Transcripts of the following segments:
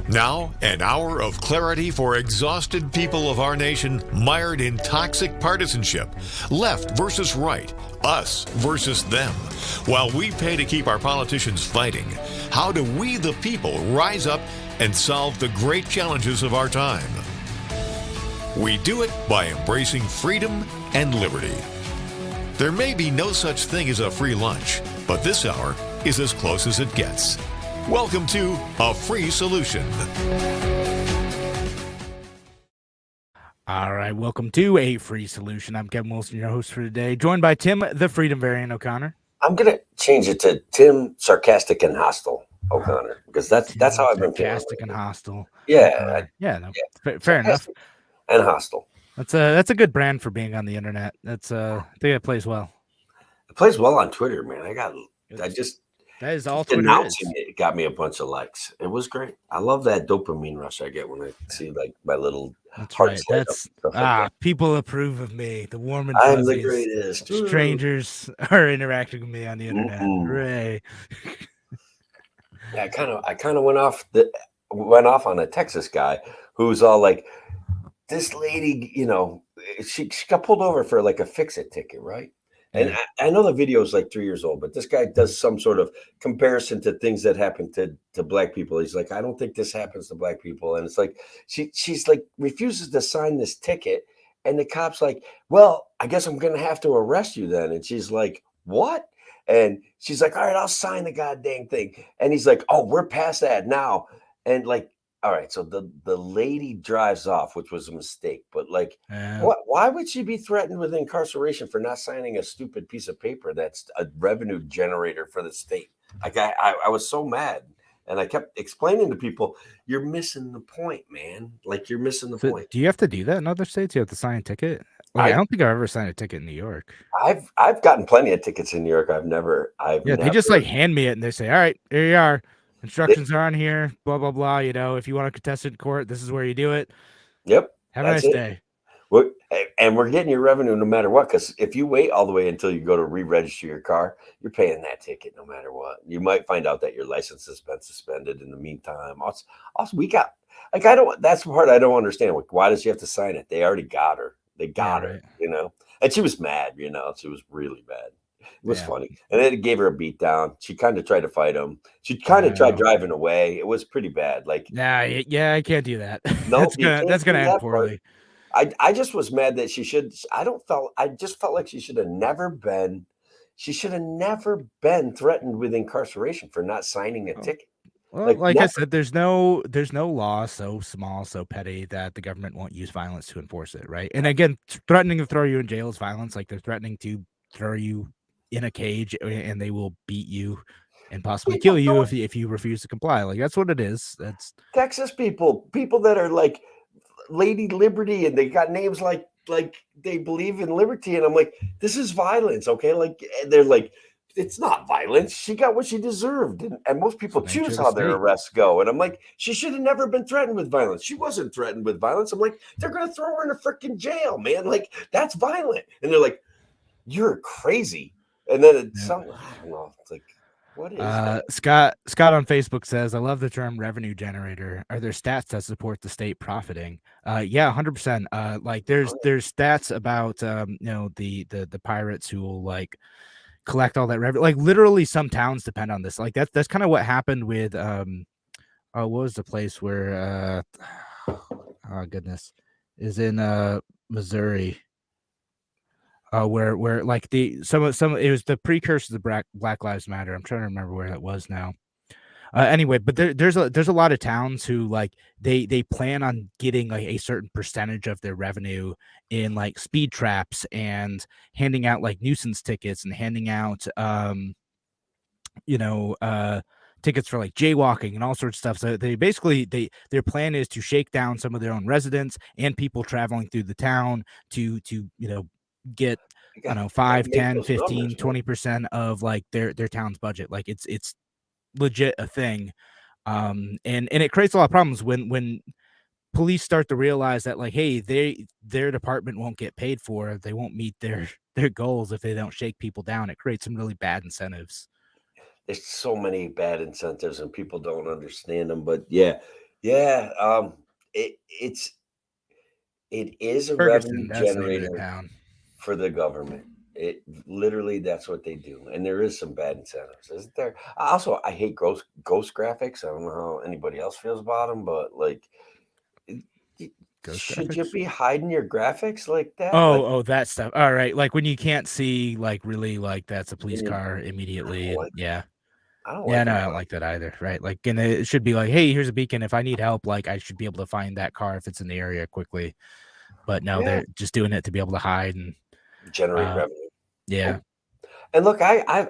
Now, an hour of clarity for exhausted people of our nation mired in toxic partisanship. Left versus right, us versus them. While we pay to keep our politicians fighting, how do we, the people, rise up and solve the great challenges of our time? We do it by embracing freedom and liberty. There may be no such thing as a free lunch, but this hour is as close as it gets. Welcome to A Free Solution. All right, welcome to A Free Solution. I'm Kevin Wilson, your host for today, joined by Tim, the Freedom Variant O'Connor. I'm going to change it to Tim, Sarcastic and Hostile O'Connor, because that's how I've been feeling. Sarcastic and hostile. Yeah. Fair enough. And hostile. That's a good brand for being on the internet. I think it plays well. It plays well on Twitter, man. That is all Twitter announcing is. It got me a bunch of likes. It was great. I love that dopamine rush I get when I see like my little hearts. That's right. People approve of me. The warm and I'm fuzzies. the greatest. Strangers are interacting with me on the internet. Hooray. Yeah, I kind of went off on a Texas guy who's all like, this lady, she got pulled over for like a fix-it ticket, right? And I know the video is like 3 years old, but this guy does some sort of comparison to things that happen to black people. He's like, I don't think this happens to black people. And it's like, she's like, refuses to sign this ticket. And the cop's like, well, I guess I'm going to have to arrest you then. And she's like, what? And she's like, all right, I'll sign the goddamn thing. And he's like, oh, we're past that now. And like, all right, so the lady drives off, which was a mistake. But like, why would she be threatened with incarceration for not signing a stupid piece of paper that's a revenue generator for the state? Like, I was so mad, and I kept explaining to people, "You're missing the point, man. Like, you're missing the point." Do you have to do that in other states? You have to sign a ticket. I don't think I've ever signed a ticket in New York. I've gotten plenty of tickets in New York. They just like hand me it and they say, all right, here you are. Instructions are on here, blah, blah, blah. If you want to contest it in court, this is where you do it. Yep. Have a nice day. And we're getting your revenue no matter what, because if you wait all the way until you go to re-register your car, you're paying that ticket no matter what. You might find out that your license has been suspended in the meantime. Also we got, like, that's the part I don't understand. Like, why does she have to sign it? They already got her. They got her, and she was mad, she was really bad. It was funny. And then it gave her a beat down. She kind of tried to fight him. She kind of tried driving away. It was pretty bad. Like, I can't do that. No, that's gonna end poorly. I just was mad that I just felt like she should have never been threatened with incarceration for not signing a ticket. Well, like I said, there's no law so small, so petty that the government won't use violence to enforce it, right? And again, threatening to throw you in jail is violence. Like, they're threatening to throw you in a cage and they will beat you and possibly kill you if you refuse to comply. Like, that's what it is. That's Texas people that are like Lady Liberty, and they got names like they believe in liberty, and I'm like, this is violence, okay? Like, they're like, it's not violence. She got what she deserved, and most people choose how their arrests go. And I'm like, she should have never been threatened with violence. She wasn't threatened with violence. I'm like, they're gonna throw her in a freaking jail, man. Like, that's violent. And they're like, you're crazy. And then it's something, I don't know. It's like, what is that? Scott on Facebook says, I love the term revenue generator. Are there stats that support the state profiting? 100%. Like, there's stats about the pirates who will like collect all that revenue. Like, literally some towns depend on this. Like, that's kind of what happened with what was the place where oh goodness, is in Missouri. Where like it was the precursor to Black Lives Matter. I'm trying to remember where that was now. Anyway, but there's a lot of towns who like they plan on getting like a certain percentage of their revenue in like speed traps and handing out like nuisance tickets and handing out tickets for like jaywalking and all sorts of stuff. So they basically their plan is to shake down some of their own residents and people traveling through the town to get 5, 10, 15, 20% of like their town's budget. Like, it's legit a thing. And it creates a lot of problems when police start to realize that, like, hey, their department won't get paid for, they won't meet their goals if they don't shake people down. It creates some really bad incentives. There's so many bad incentives and people don't understand them. But yeah, Yeah, it is a revenue Ferguson, that's the name of the generator town. for the government. It literally that's what they do, and there is some bad incentives, isn't there? Also, I hate ghost graphics. I don't know how anybody else feels about them, but like, y- Ghost should you graphics. be hiding your graphics like that? Like, Oh, that stuff. All right, like when you can't see, like really, like that's a police when you, car I immediately, don't and like, yeah, I don't yeah, like no, them. I don't like that either, right? Like, and it should be like, hey, here's a beacon. If I need help, like I should be able to find that car if it's in the area quickly. But no, Yeah, they're just doing it to be able to hide, and generate uh, revenue. yeah, And look, I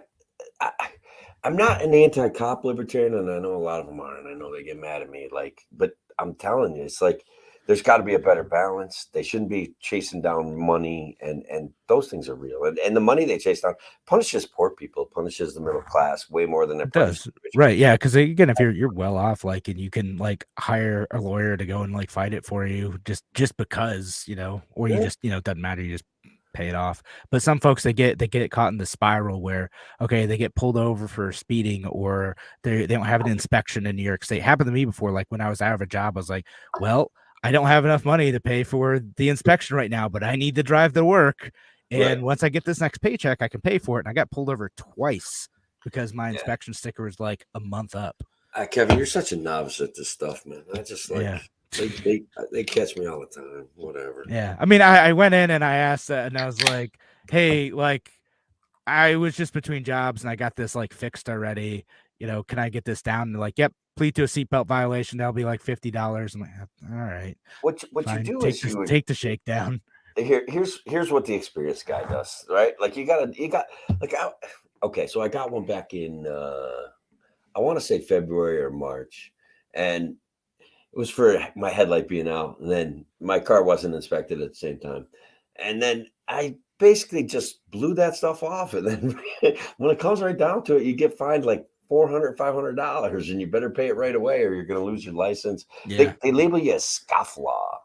I'm not an anti-cop libertarian, and I know a lot of them are, and I know they get mad at me. Like, but I'm telling you, it's like there's got to be a better balance. They shouldn't be chasing down money, and those things are real. And the money they chase down punishes poor people, punishes the middle class way more than it it punishes does. the rich Right, people. yeah, because again, if you're well off, like, and you can like hire a lawyer to go and like fight it for you, just because or you Yeah, just it doesn't matter, you just pay it off. But some folks they get caught in the spiral where okay, they get pulled over for speeding or they don't have an inspection in New York State. Happened to me before, like when I was out of a job, I was like, well, I don't have enough money to pay for the inspection right now, but I need to drive to work. right. And once I get this next paycheck, I can pay for it. And I got pulled over twice because my Yeah. inspection sticker was like a month up. Kevin, you're such a novice at this stuff, man. I just Yeah. like they catch me all the time. Whatever. Yeah. I mean, I went in and I asked that and I was like, hey, like I was just between jobs and I got this like fixed already. Can I get this down? And they're like, yep, plead to a seatbelt violation. That'll be like $50. I'm like, all right, What you fine. do Take is this, you take the shakedown. here's what the experienced guy does, right? Like you got like okay, so I got one back in I want to say February or March, and it was for my headlight being out, and then my car wasn't inspected at the same time, and then I basically just blew that stuff off, and then when it comes right down to it, you get fined like $400, $500, and you better pay it right away, or you're going to lose your license. Yeah. They label you as scofflaw.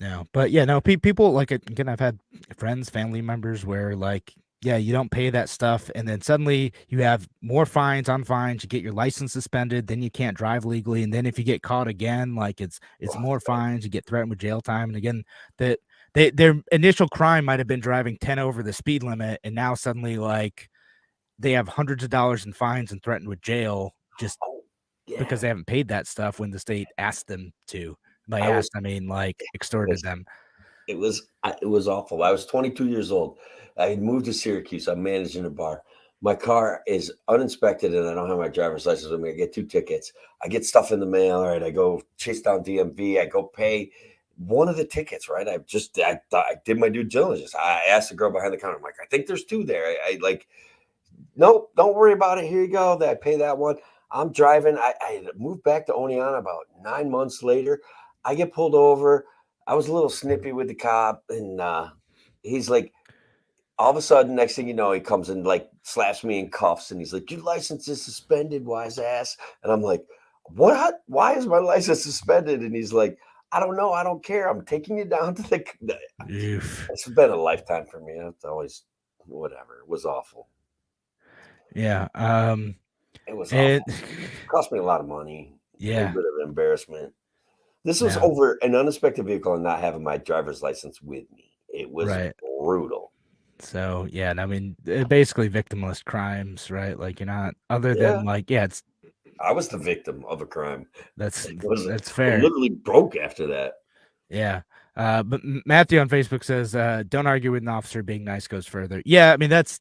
No, but yeah, no, people like it. Again, I've had friends, family members where like, yeah, you don't pay that stuff, and then suddenly you have more fines on fines. You get your license suspended, then you can't drive legally, and then if you get caught again, like it's Oh, more fines. You get threatened with jail time, and again, that their initial crime might have been driving 10 over the speed limit, and now suddenly like they have hundreds of dollars in fines and threatened with jail just oh, because yeah. they haven't paid that stuff when the state asked them to. By I was asked, I mean like extorted them. It was awful. I was 22 years old. I had moved to Syracuse. I'm managing a bar. My car is uninspected and I don't have my driver's license with me. I get 2 tickets. I get stuff in the mail. All right. I go chase down DMV. I go pay one of the tickets, right? I did my due diligence. I asked the girl behind the counter, I'm like, I think there's two there. I like, nope, don't worry about it. Here you go. I pay that one. I'm driving. I moved back to Oneonta about 9 months later. I get pulled over. I was a little snippy with the cop, and he's like, all of a sudden, next thing you know, he comes and like slaps me in cuffs, and he's like, "Your license is suspended, wise ass." And I'm like, "What? Why is my license suspended?" And he's like, "I don't know. I don't care. I'm taking you down to the." Oof. It's been a lifetime for me. It's always whatever. It was awful. Yeah. It was And awful. Cost me a lot of money. A little yeah. bit of embarrassment. This was No. over an uninspected vehicle and not having my driver's license with me. It was Right. brutal. So yeah, and I mean, basically victimless crimes, right? Like you're not other Yeah, than like, yeah, it's I was the victim of a crime. that's It was that's I fair. literally broke after that. Yeah. But Matthew on Facebook says, don't argue with an officer, being nice goes further. Yeah, I mean that's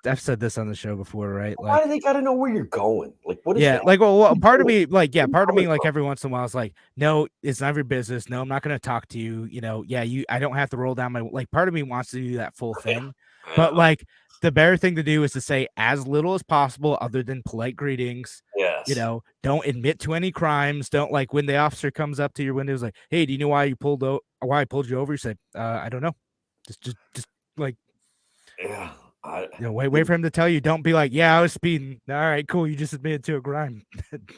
I've said this on the show before, right? Why do Like they got to know where you're going? Like, what is yeah, that? like well, part of Where me, like, yeah, you part of me, coming like from? every once in a while is like, no, it's none of your business. No, I'm not gonna talk to you. Yeah, I don't have to roll down my like part of me wants to do that full Yeah, thing. I But know. like the better thing to do is to say as little as possible, other than polite greetings. Yes. Don't admit to any crimes. Don't like when the officer comes up to your window, is like, hey, do you know why I pulled you over? You say, I don't know. Just like Yeah. I, wait for him to tell you. Don't be like, yeah, I was speeding. All right, cool. You just admitted to a crime.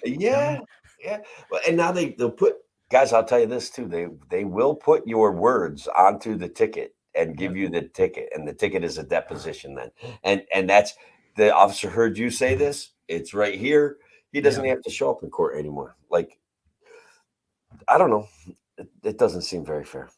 yeah. Dummy. Yeah. Well, and now they'll put guys. I'll tell you this too. They will put your words onto the ticket and give Yep. you the ticket, and the ticket is a deposition then, and that's the officer heard you say this. It's right here. He doesn't have to show up in court anymore. Like, I don't know. It doesn't seem very fair.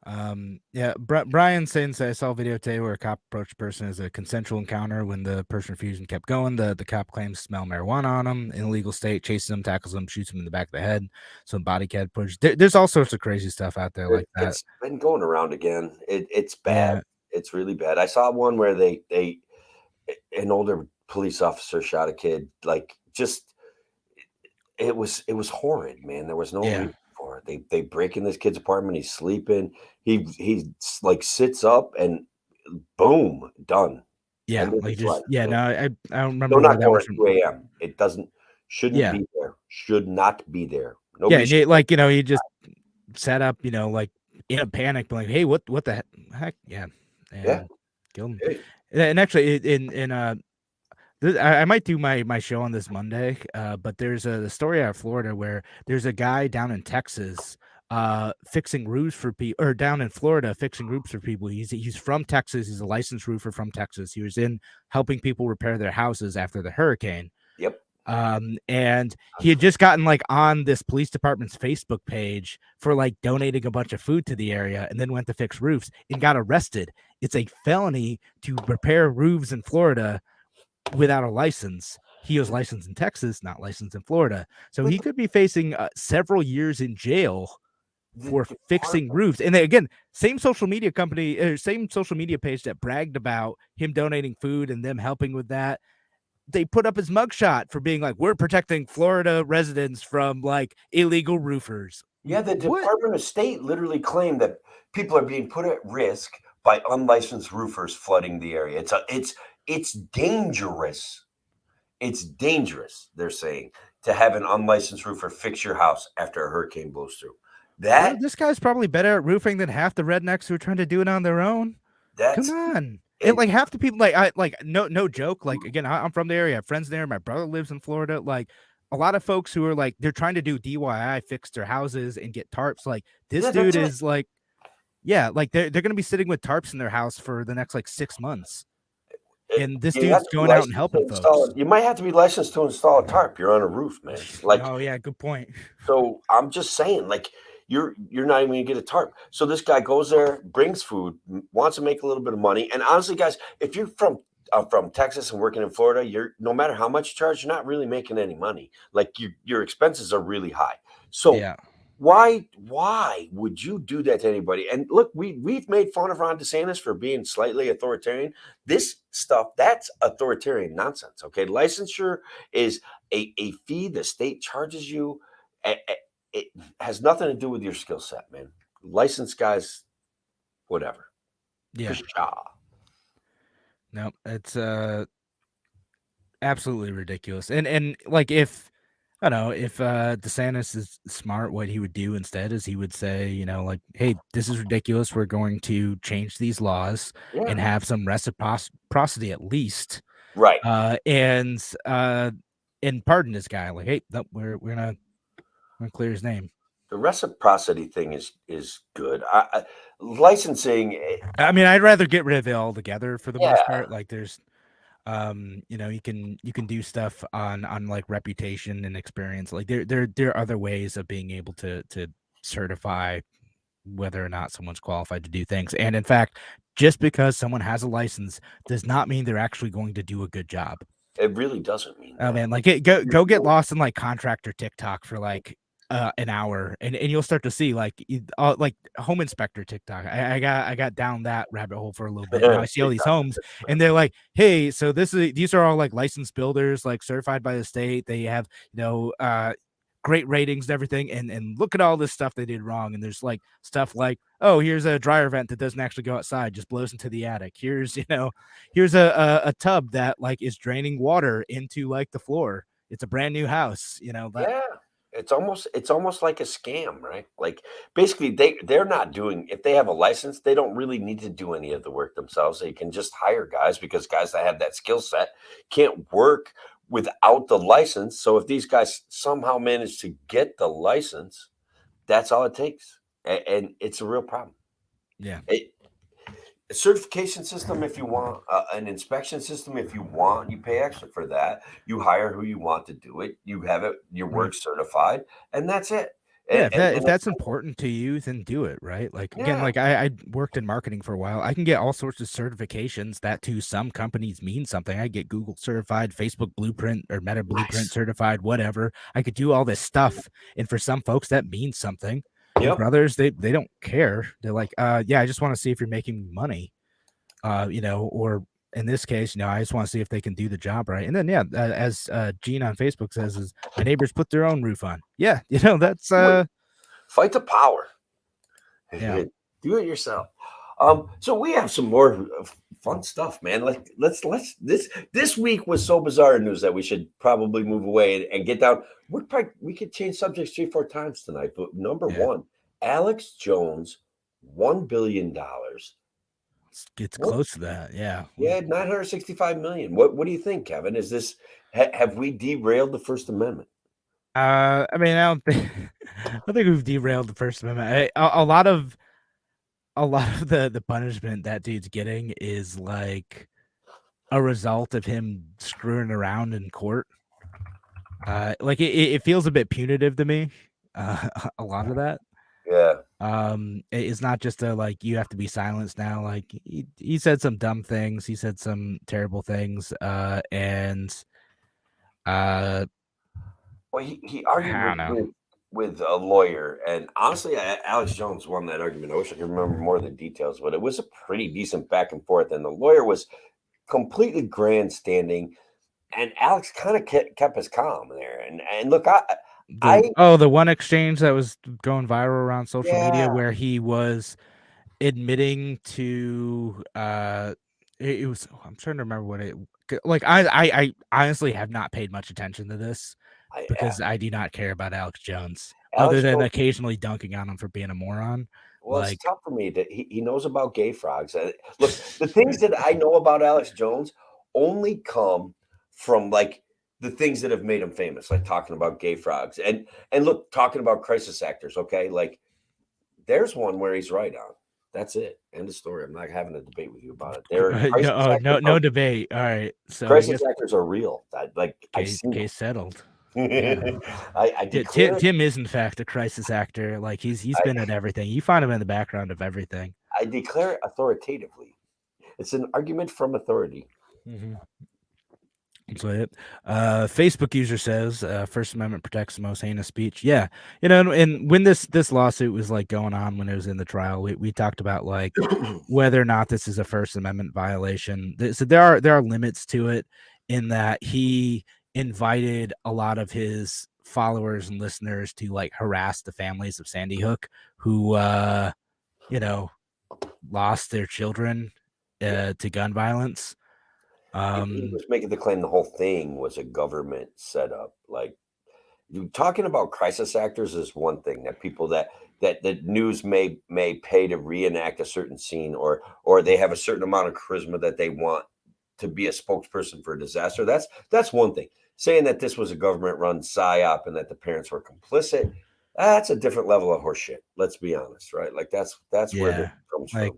Brian saying, I saw a video today where a cop approached a person as a consensual encounter. When the person refused and kept going, the cop claims to smell marijuana on him in a legal state, chases him, tackles him, shoots him in the back of the head. Some body cad push. There's all sorts of crazy stuff out there like that. It's been going around again. It's bad. Yeah. It's really bad. I saw one where an older police officer shot a kid. Like, just it was horrid, man. There was no reason for it. They break in this kid's apartment. He's sleeping. He like sits up and boom, done. Yeah, like just I don't remember. No, not going at 2 a.m. It shouldn't be there. Should not be there. He just sat up, like in a panic, like, hey, what the heck? Yeah. And killed him. Hey. And actually, I might do my show on this Monday, but there's a story out of Florida where there's a guy down in Texas fixing roofs for people, or down in Florida fixing roofs for people. He's from Texas. He's a licensed roofer from Texas. He was in helping people repair their houses after the hurricane. Yep. And he had just gotten like on this police department's Facebook page for like donating a bunch of food to the area, and then went to fix roofs and got arrested. It's a felony to repair roofs in Florida without a license. He was licensed in Texas, not licensed in Florida. So he could be facing several years in jail for fixing roofs. And then, again, same social media page that bragged about him donating food and them helping with that. They put up his mugshot for being like, we're protecting Florida residents from like illegal roofers. Yeah, the Department of State literally claimed that people are being put at risk by unlicensed roofers flooding the area. It's dangerous. It's dangerous, they're saying, to have an unlicensed roofer fix your house after a hurricane blows through. This guy's probably better at roofing than half the rednecks who are trying to do it on their own. Come on. And like half the people, no joke. Like, again, I'm from the area. I have friends there. My brother lives in Florida. Like, a lot of folks who are like, they're trying to do DIY, fix their houses and get tarps. Like, this dude is like, like they're going to be sitting with tarps in their house for the next like 6 months. And this dude's going out and helping folks. You might have to be licensed to install a tarp. You're on a roof, man. Like, oh yeah, good point. So I'm just saying, like, you're not even gonna get a tarp. So this guy goes there, brings food, wants to make a little bit of money. And honestly, guys, if you're from Texas and working in Florida, you're no matter how much you charge, you're not really making any money. Like, your expenses are really high. So why would you do that to anybody? And look, we've made fun of Ron DeSantis for being slightly authoritarian. This stuff, that's authoritarian nonsense. Okay, licensure is a fee the state charges you. It has nothing to do with your skill set, man. Licensed guys, whatever. Yeah. No, it's absolutely ridiculous. And like, if DeSantis is smart, what he would do instead is he would say, like, hey, this is ridiculous. We're going to change these laws and have some reciprocity at least. Right. And pardon this guy. Like, hey, no, we're gonna clear his name. The reciprocity thing is good. Licensing. I mean, I'd rather get rid of it altogether for the most part. Like, there's, you can do stuff on like reputation and experience. Like, there are other ways of being able to certify whether or not someone's qualified to do things. And in fact, just because someone has a license does not mean they're actually going to do a good job. It really doesn't mean that. Oh man, like, go get lost in like contractor TikTok for like an hour, and you'll start to see like home inspector TikTok. I got down that rabbit hole for a little bit. Now I see all these homes, and they're like, hey, so these are all like licensed builders, like certified by the state. They have great ratings and everything, and look at all this stuff they did wrong. And there's like stuff like, oh, here's a dryer vent that doesn't actually go outside, just blows into the attic. Here's a tub that like is draining water into like the floor. It's a brand new house, It's almost like a scam, right? Like, basically they're not doing, if they have a license, they don't really need to do any of the work themselves. They can just hire guys, because guys that have that skill set can't work without the license. So if these guys somehow manage to get the license, that's all it takes. And it's a real problem. Yeah. a certification system if you want, an inspection system if you want. You pay extra for that. You hire who you want to do it. You have it, your work certified, and that's it. Yeah, And, if that's important to you, then do it, right? Like again, yeah, like I worked in marketing for a while. I can get all sorts of certifications that to some companies mean something. I get Google certified, Facebook Blueprint or Meta Blueprint nice. certified, whatever. I could do all this stuff, and for some folks that means something. And Yep. for others, they don't care. They're like, yeah, I just want to see if you're making money, or in this case, I just want to see if they can do the job right. And then, yeah, as Gene on Facebook says, is my neighbors put their own roof on. Yeah, that's Fight the power. Yeah. Do it yourself. So we have some more fun stuff, man. Let's this week was so bizarre news that we should probably move away and get down. We could change subjects 3-4 times tonight, but number one, Alex Jones, $1 billion. It's close to that, yeah. Yeah, 965 million. What do you think, Kevin? Is this have we derailed the First Amendment? I mean, I don't think we've derailed the First Amendment. A lot of the punishment that dude's getting is like a result of him screwing around in court. Like it feels a bit punitive to me. A lot of that. Yeah. It's not just like you have to be silenced now. Like he said some dumb things. He said some terrible things. And well, he argued with a lawyer, and honestly, Alex Jones won that argument. I wish I could remember more of the details, but it was a pretty decent back and forth. And the lawyer was completely grandstanding, and Alex kind of kept his calm there. And look, the one exchange that was going viral around social media where he was admitting to it was I'm trying to remember what it like. I honestly have not paid much attention to this because I do not care about Alex Jones other than occasionally dunking on him for being a moron. Well, it's tough for me that he knows about gay frogs. Look, the things that I know about Alex Jones only come from like the things that have made him famous, like talking about gay frogs and look, talking about crisis actors. Okay, like there's one where he's right on. That's it. End of story. I'm not having a debate with you about it. No debate. All right. So crisis actors are real. Case settled. Yeah. Tim is in fact a crisis actor. Like he's been at everything. You find him in the background of everything. I declare authoritatively. It's an argument from authority. Mm-hmm. That's it. Facebook user says First Amendment protects the most heinous speech. Yeah, and when this lawsuit was like going on when it was in the trial, we talked about like whether or not this is a First Amendment violation. So there are limits to it in that he invited a lot of his followers and listeners to like harass the families of Sandy Hook who lost their children to gun violence. He was making the claim the whole thing was a government setup. Like you talking about crisis actors is one thing that people that the news may pay to reenact a certain scene or they have a certain amount of charisma that they want to be a spokesperson for a disaster. That's one thing. Saying that this was a government run psyop and that the parents were complicit, that's a different level of horseshit. Let's be honest, right? Like that's where it comes from.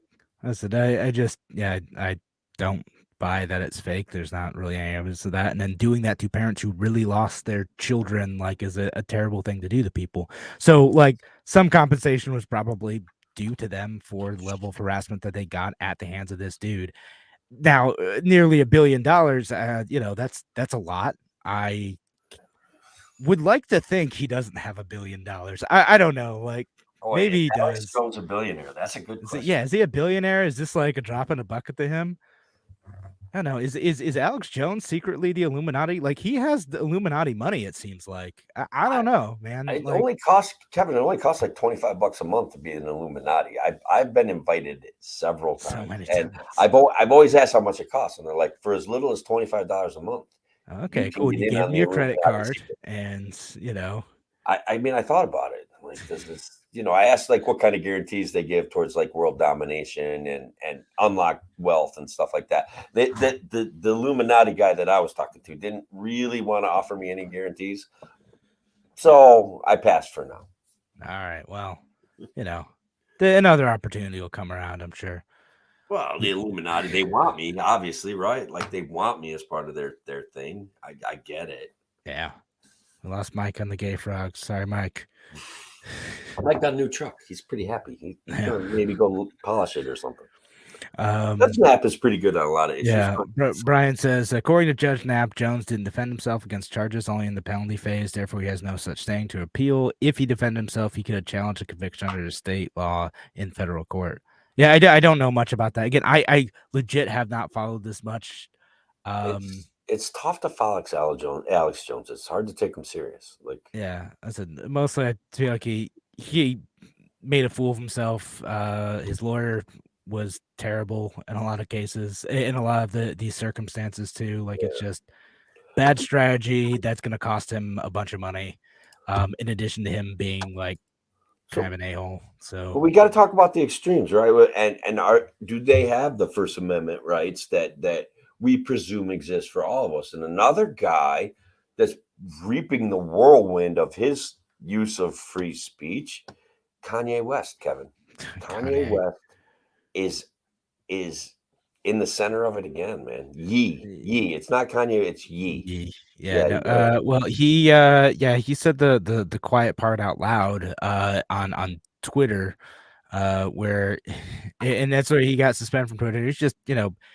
I said, I don't buy that it's fake. There's not really any evidence of that. And then doing that to parents who really lost their children, like, is a terrible thing to do to people. So, like, some compensation was probably due to them for the level of harassment that they got at the hands of this dude. Now, nearly $1 billion, that's a lot. I would like to think he doesn't have $1 billion. I don't know. Like, maybe he does. Jones a billionaire. That's a good question. Is he a billionaire? Is this like a drop in a bucket to him? I don't know. Is Alex Jones secretly the Illuminati? Like he has the Illuminati money. It seems like I don't know, man. It only costs like $25 a month to be an Illuminati. I've been invited several times, so many and times. I've always asked how much it costs, and they're like for as little as $25 a month. Okay, cool. You gave me your credit card, and I mean, I thought about it. Like, does this? I asked like what kind of guarantees they give towards like world domination and unlock wealth and stuff like that. The Illuminati guy that I was talking to didn't really want to offer me any guarantees, so I passed for now. All right. Well, another opportunity will come around, I'm sure. Well, the Illuminati, they want me, obviously, right? Like they want me as part of their thing. I get it. Yeah. We lost Mike on the gay frog. Sorry, Mike. Mike got a new truck. He's pretty happy. He's Yeah. gonna maybe go polish it or something. Um, Judge Knapp is pretty good on a lot of issues. Yeah, Brian says, according to Judge Knapp, Jones didn't defend himself against charges only in the penalty phase. Therefore, he has no such thing to appeal. If he defended himself, he could have challenged a conviction under the state law in federal court. Yeah, I don't know much about that. Again, I legit have not followed this much. It's tough to follow Alex Jones. It's hard to take him serious. Like, yeah, I said mostly I feel like he made a fool of himself. His lawyer was terrible in a lot of cases, in a lot of these circumstances too. Like it's just bad strategy that's going to cost him a bunch of money. In addition to him being like kind of an a-hole. So but we got to talk about the extremes, right? And do they have the First Amendment rights that we presume exist for all of us? And another guy that's reaping the whirlwind of his use of free speech, Kanye West, Kevin. Kanye West is in the center of it again, man. Ye. It's not Kanye, it's Ye. Yeah. Well, he said the quiet part out loud on Twitter, where, and that's where he got suspended from Twitter. It's just,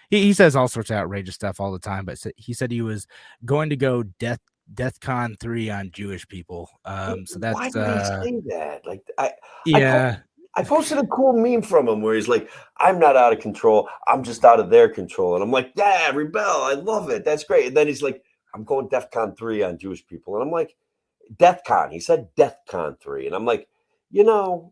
he says all sorts of outrageous stuff all the time, but he said he was going to go DEFCON 3 on Jewish people. So that's why did he say that? Like, I posted a cool meme from him where he's like, I'm not out of control. I'm just out of their control. And I'm like, yeah, rebel. I love it. That's great. And then he's like, I'm going DEFCON 3 on Jewish people. And I'm like, DEFCON. He said DEFCON 3. And I'm like, you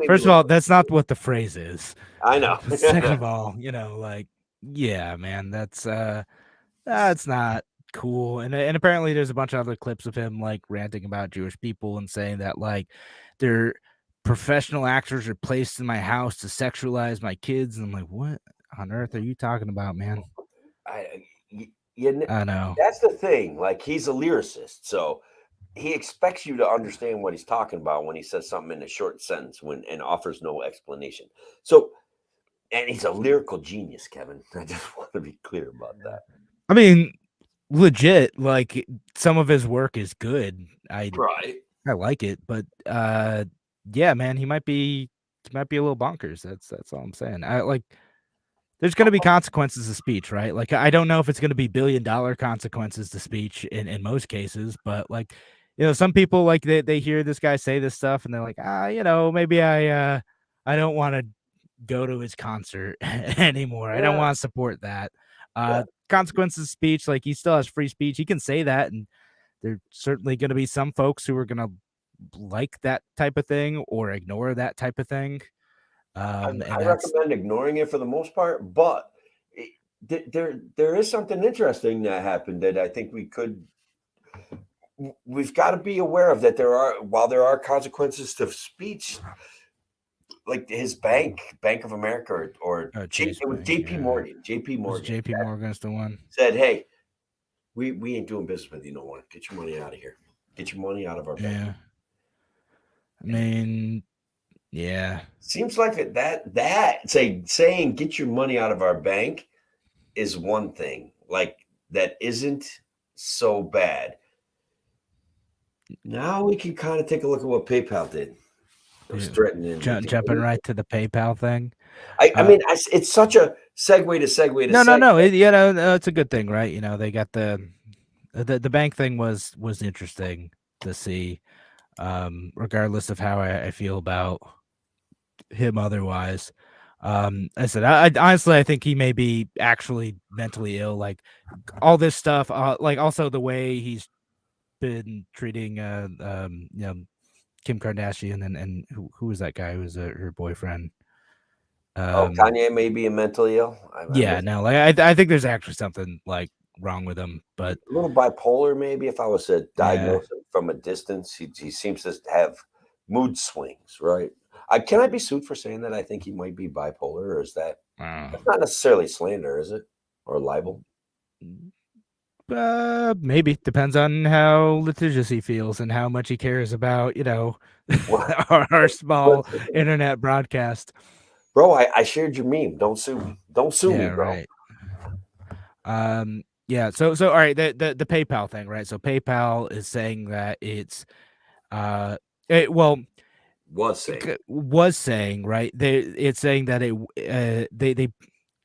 first of all, that's not what the phrase is. I know. Second of all, like, yeah, man, that's not cool. And apparently there's a bunch of other clips of him like ranting about Jewish people and saying that like they're professional actors are placed in my house to sexualize my kids. And I'm like, what on earth are you talking about, man? I know. That's the thing. Like, he's a lyricist, so he expects you to understand what he's talking about when he says something in a short sentence and offers no explanation. So, and he's a lyrical genius, Kevin. I just want to be clear about that. I mean, legit, like some of his work is good. I like it, but yeah, man, he might be a little bonkers. That's all I'm saying. There's going to be consequences to speech, right? Like, I don't know if it's going to be $1 billion consequences to speech in most cases, but like, some people like they hear this guy say this stuff and they're like, maybe I don't want to go to his concert anymore. I don't want to support that. Consequences of speech, like he still has free speech. He can say that, and there's certainly going to be some folks who are going to like that type of thing or ignore that type of thing. I recommend ignoring it for the most part, but there is something interesting that happened that I think we've got to be aware of, that while there are consequences to speech, like his Bank of America or JP Morgan. JP Morgan's the one said, hey, we ain't doing business with you no more. Get your money out of here. Get your money out of our bank. Yeah. I mean, yeah. Seems like saying get your money out of our bank is one thing. Like, that isn't so bad. Now we can kind of take a look at what PayPal did. Jumping right to the PayPal thing. I mean, it's such a segue to segue to no. It's a good thing, right? They got the bank thing was interesting to see, regardless of how I feel about him otherwise. I said, I honestly, I think he may be actually mentally ill. Like all this stuff, like also the way he's been treating, Kim Kardashian and who was that guy who was her boyfriend? Kanye may be mentally ill. I think there's actually something like wrong with him, but a little bipolar maybe. If I was to diagnose him from a distance, he seems to have mood swings, right? Can I be sued for saying that I think he might be bipolar, or is that's not necessarily slander, is it, or libel? Maybe depends on how litigious he feels and how much he cares about, our small internet broadcast. Bro, I shared your meme. Don't sue me. Don't sue me, bro. Right. Yeah. So all right. The PayPal thing, right? So PayPal is saying that it's Was saying. was saying, right? It's saying that they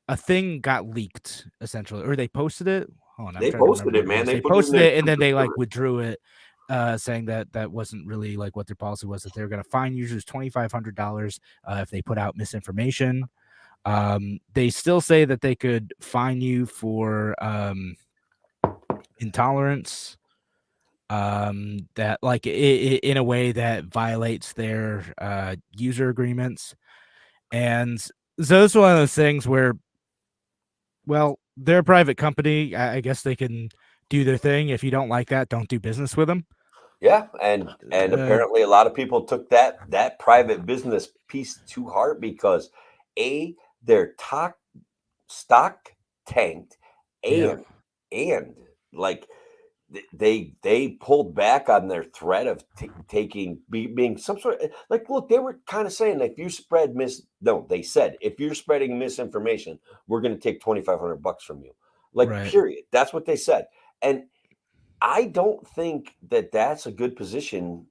a thing got leaked essentially, or they posted it. Hold on, I'm They trying to remember posted it, what man. was. They They put it in posted their it and then they like Twitter. withdrew it, saying that that wasn't really like what their policy was. That they were going to fine users $2,500 if they put out misinformation. They still say that they could fine you for intolerance, that like in a way that violates their user agreements. And so it's one of those things where, well, they're a private company. I guess they can do their thing. If you don't like that, don't do business with them. Yeah, and Uh, apparently a lot of people took that private business piece to heart because their stock tanked, Yeah. and like they pulled back on their threat of being some sort of like, look, they were kind of saying if you spread they said if you're spreading misinformation, we're going to take $2,500 from you, like, Right. period. That's what they said. And I don't think that that's a good position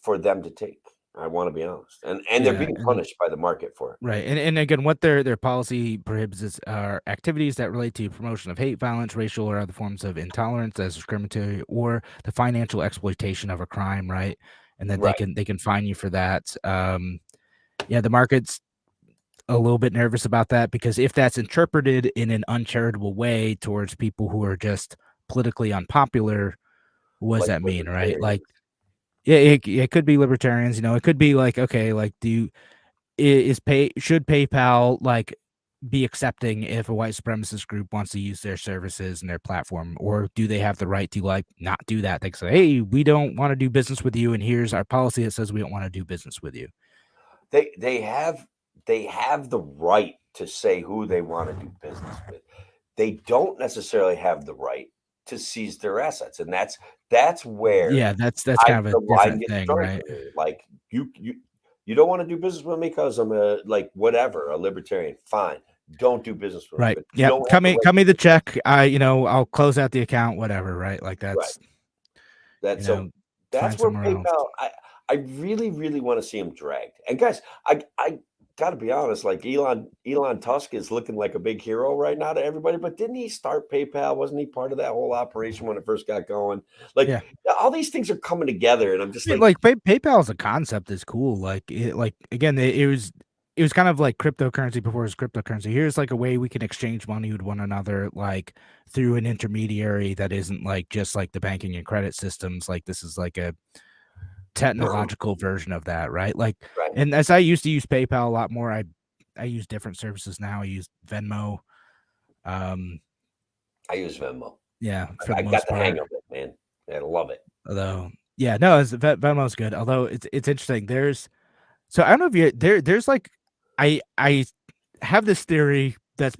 for them to take. I want to be honest, and they're Yeah, being and punished by the market for it. right. And again, what their policy prohibits are activities that relate to promotion of hate, violence, racial or other forms of intolerance as discriminatory, or the financial exploitation of a crime, right? And that Right. they can fine you for that. Yeah, the market's a little bit nervous about that because if that's interpreted in an uncharitable way towards people who are just politically unpopular, what does Like that mean, right? libertarians. Like, yeah, it could be libertarians, it could be like, okay, like should PayPal like be accepting if a white supremacist group wants to use their services and their platform, or do they have the right to like not do that? They say, hey, we don't want to do business with you, and here's our policy that says we don't want to do business with you. They have the right to say who they want to do business with. They don't necessarily have the right to seize their assets, and that's where Yeah, that's kind of a the line different gets thing, drawn right? for me. Like you don't want to do business with me because I'm a like whatever a libertarian. Fine, don't do business with me. Right. But you Yep. don't have the right. Cut me the check. I'll close out the account, whatever, right? Like Right. that's So that's find where somewhere else. PayPal. I really really want to see them dragged. And guys, I got to be honest. Like Elon Tusk is looking like a big hero right now to everybody. But didn't he start PayPal? Wasn't he part of that whole operation when it first got going? Like, Yeah. all these things are coming together, and I'm just like, PayPal as a concept is cool. Like again, it was kind of like cryptocurrency before it was cryptocurrency. Here's like a way we can exchange money with one another, like through an intermediary that isn't like just like the banking and credit systems. Like this is like a technological version of that, right? Like, right. and as I used to use PayPal a lot more, I use different services now. I use Venmo. I use Venmo. Yeah, for I the got most the part. hang of it, man. I love it. Although, yeah, no, Venmo's good. Although it's interesting. So I don't know if there's like I have this theory that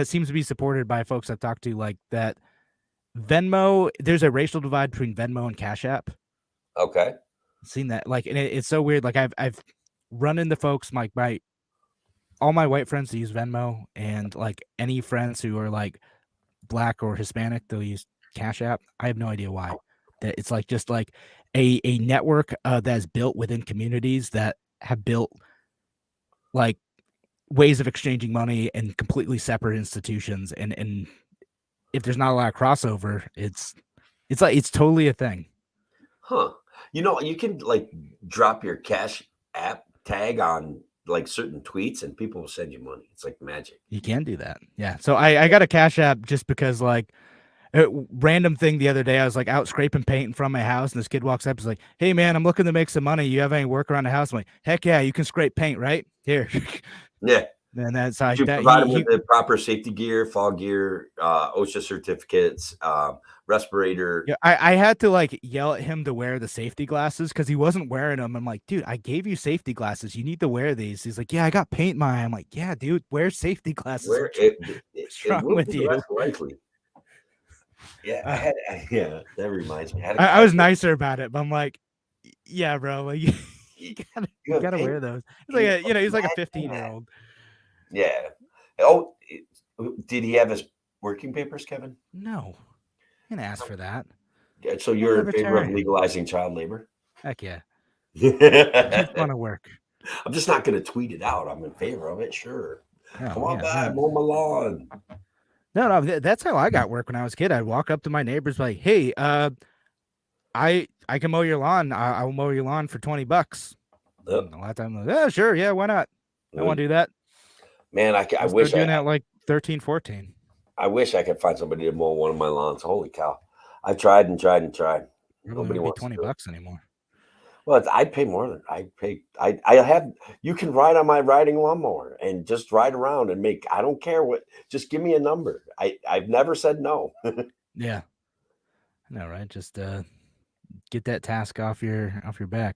seems to be supported by folks I've talked to, like that Venmo, there's a racial divide between Venmo and Cash App. Okay. Seen that, like, and it's so weird. Like I've run into folks like all my white friends use Venmo, and like any friends who are like Black or Hispanic, they'll use Cash App. I have no idea why. That it's like just like a network that's built within communities that have built like ways of exchanging money and completely separate institutions, and if there's not a lot of crossover, it's totally a thing. Huh. You can like drop your Cash App tag on like certain tweets and people will send you money. It's like magic. You can do that. Yeah. So I got a Cash App just because like a random thing the other day. I was like out scraping paint in front of my house, and this kid walks up, is like, "Hey man, I'm looking to make some money. You have any work around the house?" I'm like, "Heck yeah, you can scrape paint, right here." Yeah. And that's how You provide them with the proper safety gear, fall gear, OSHA certificates, respirator. Yeah, I had to like yell at him to wear the safety glasses because he wasn't wearing them. I'm like, dude, I gave you safety glasses. You need to wear these. He's like, yeah, I got paint in my eye. I'm like, yeah, dude, wear safety glasses. What's wrong with you? Likely. Yeah, that reminds me. I was nicer about it, but I'm like, yeah, bro, like, You gotta wear those. He's like he's like a 15-year-old. Yeah. Oh, did he have his working papers, Kevin? No, he didn't ask for that. Yeah, so you're in favor of legalizing child labor? Heck yeah. Just want to work. I'm just not going to tweet it out. I'm in favor of it. Sure. Come on by, no. mow my lawn. No, that's how I got work when I was a kid. I'd walk up to my neighbors like, "Hey, I can mow your lawn. I will mow your lawn for $20." Yep. A lot of times, like, sure, yeah, why not? I want to do that. Man, I wish doing that like 13, 14. I wish I could find somebody to mow one of my lawns. Holy cow! I've tried and tried and tried. Nobody wants $20 anymore. Well, I'd pay more than I pay. I have. You can ride on my riding lawnmower and just ride around and make. I don't care what. Just give me a number. I've never said no. Yeah. No, right? Just get that task off your back.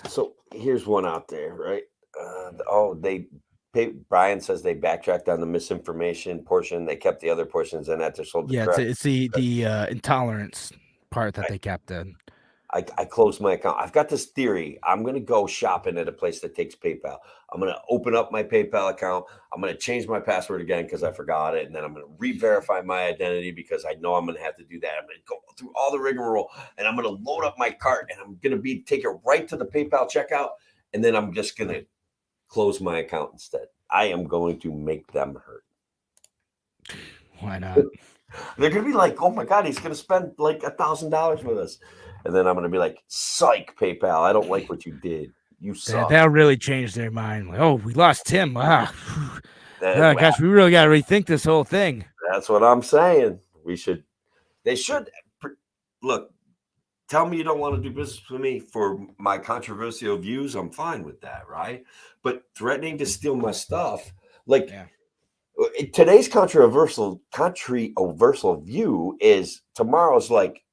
So here's one out there, right? Brian says they backtracked on the misinformation portion. They kept the other portions in that they're sold. Yeah, it's the intolerance part that they kept in. I closed my account. I've got this theory. I'm going to go shopping at a place that takes PayPal. I'm going to open up my PayPal account. I'm going to change my password again because I forgot it. And then I'm going to re-verify my identity because I know I'm going to have to do that. I'm going to go through all the rigmarole and I'm going to load up my cart and I'm going to take it right to the PayPal checkout. And then I'm just going to close my account instead. I am going to make them hurt. Why not? They're going to be like, oh my God, he's going to spend like $1,000 with us. And then I'm going to be like, psych, PayPal. I don't like what you did. You suck. That'll really change their mind. Like, oh, we lost Tim. Gosh, we really got to rethink this whole thing. That's what I'm saying. They should. Look, tell me you don't want to do business with me for my controversial views. I'm fine with that, right? But threatening to steal my stuff, today's controversial view is tomorrow's like,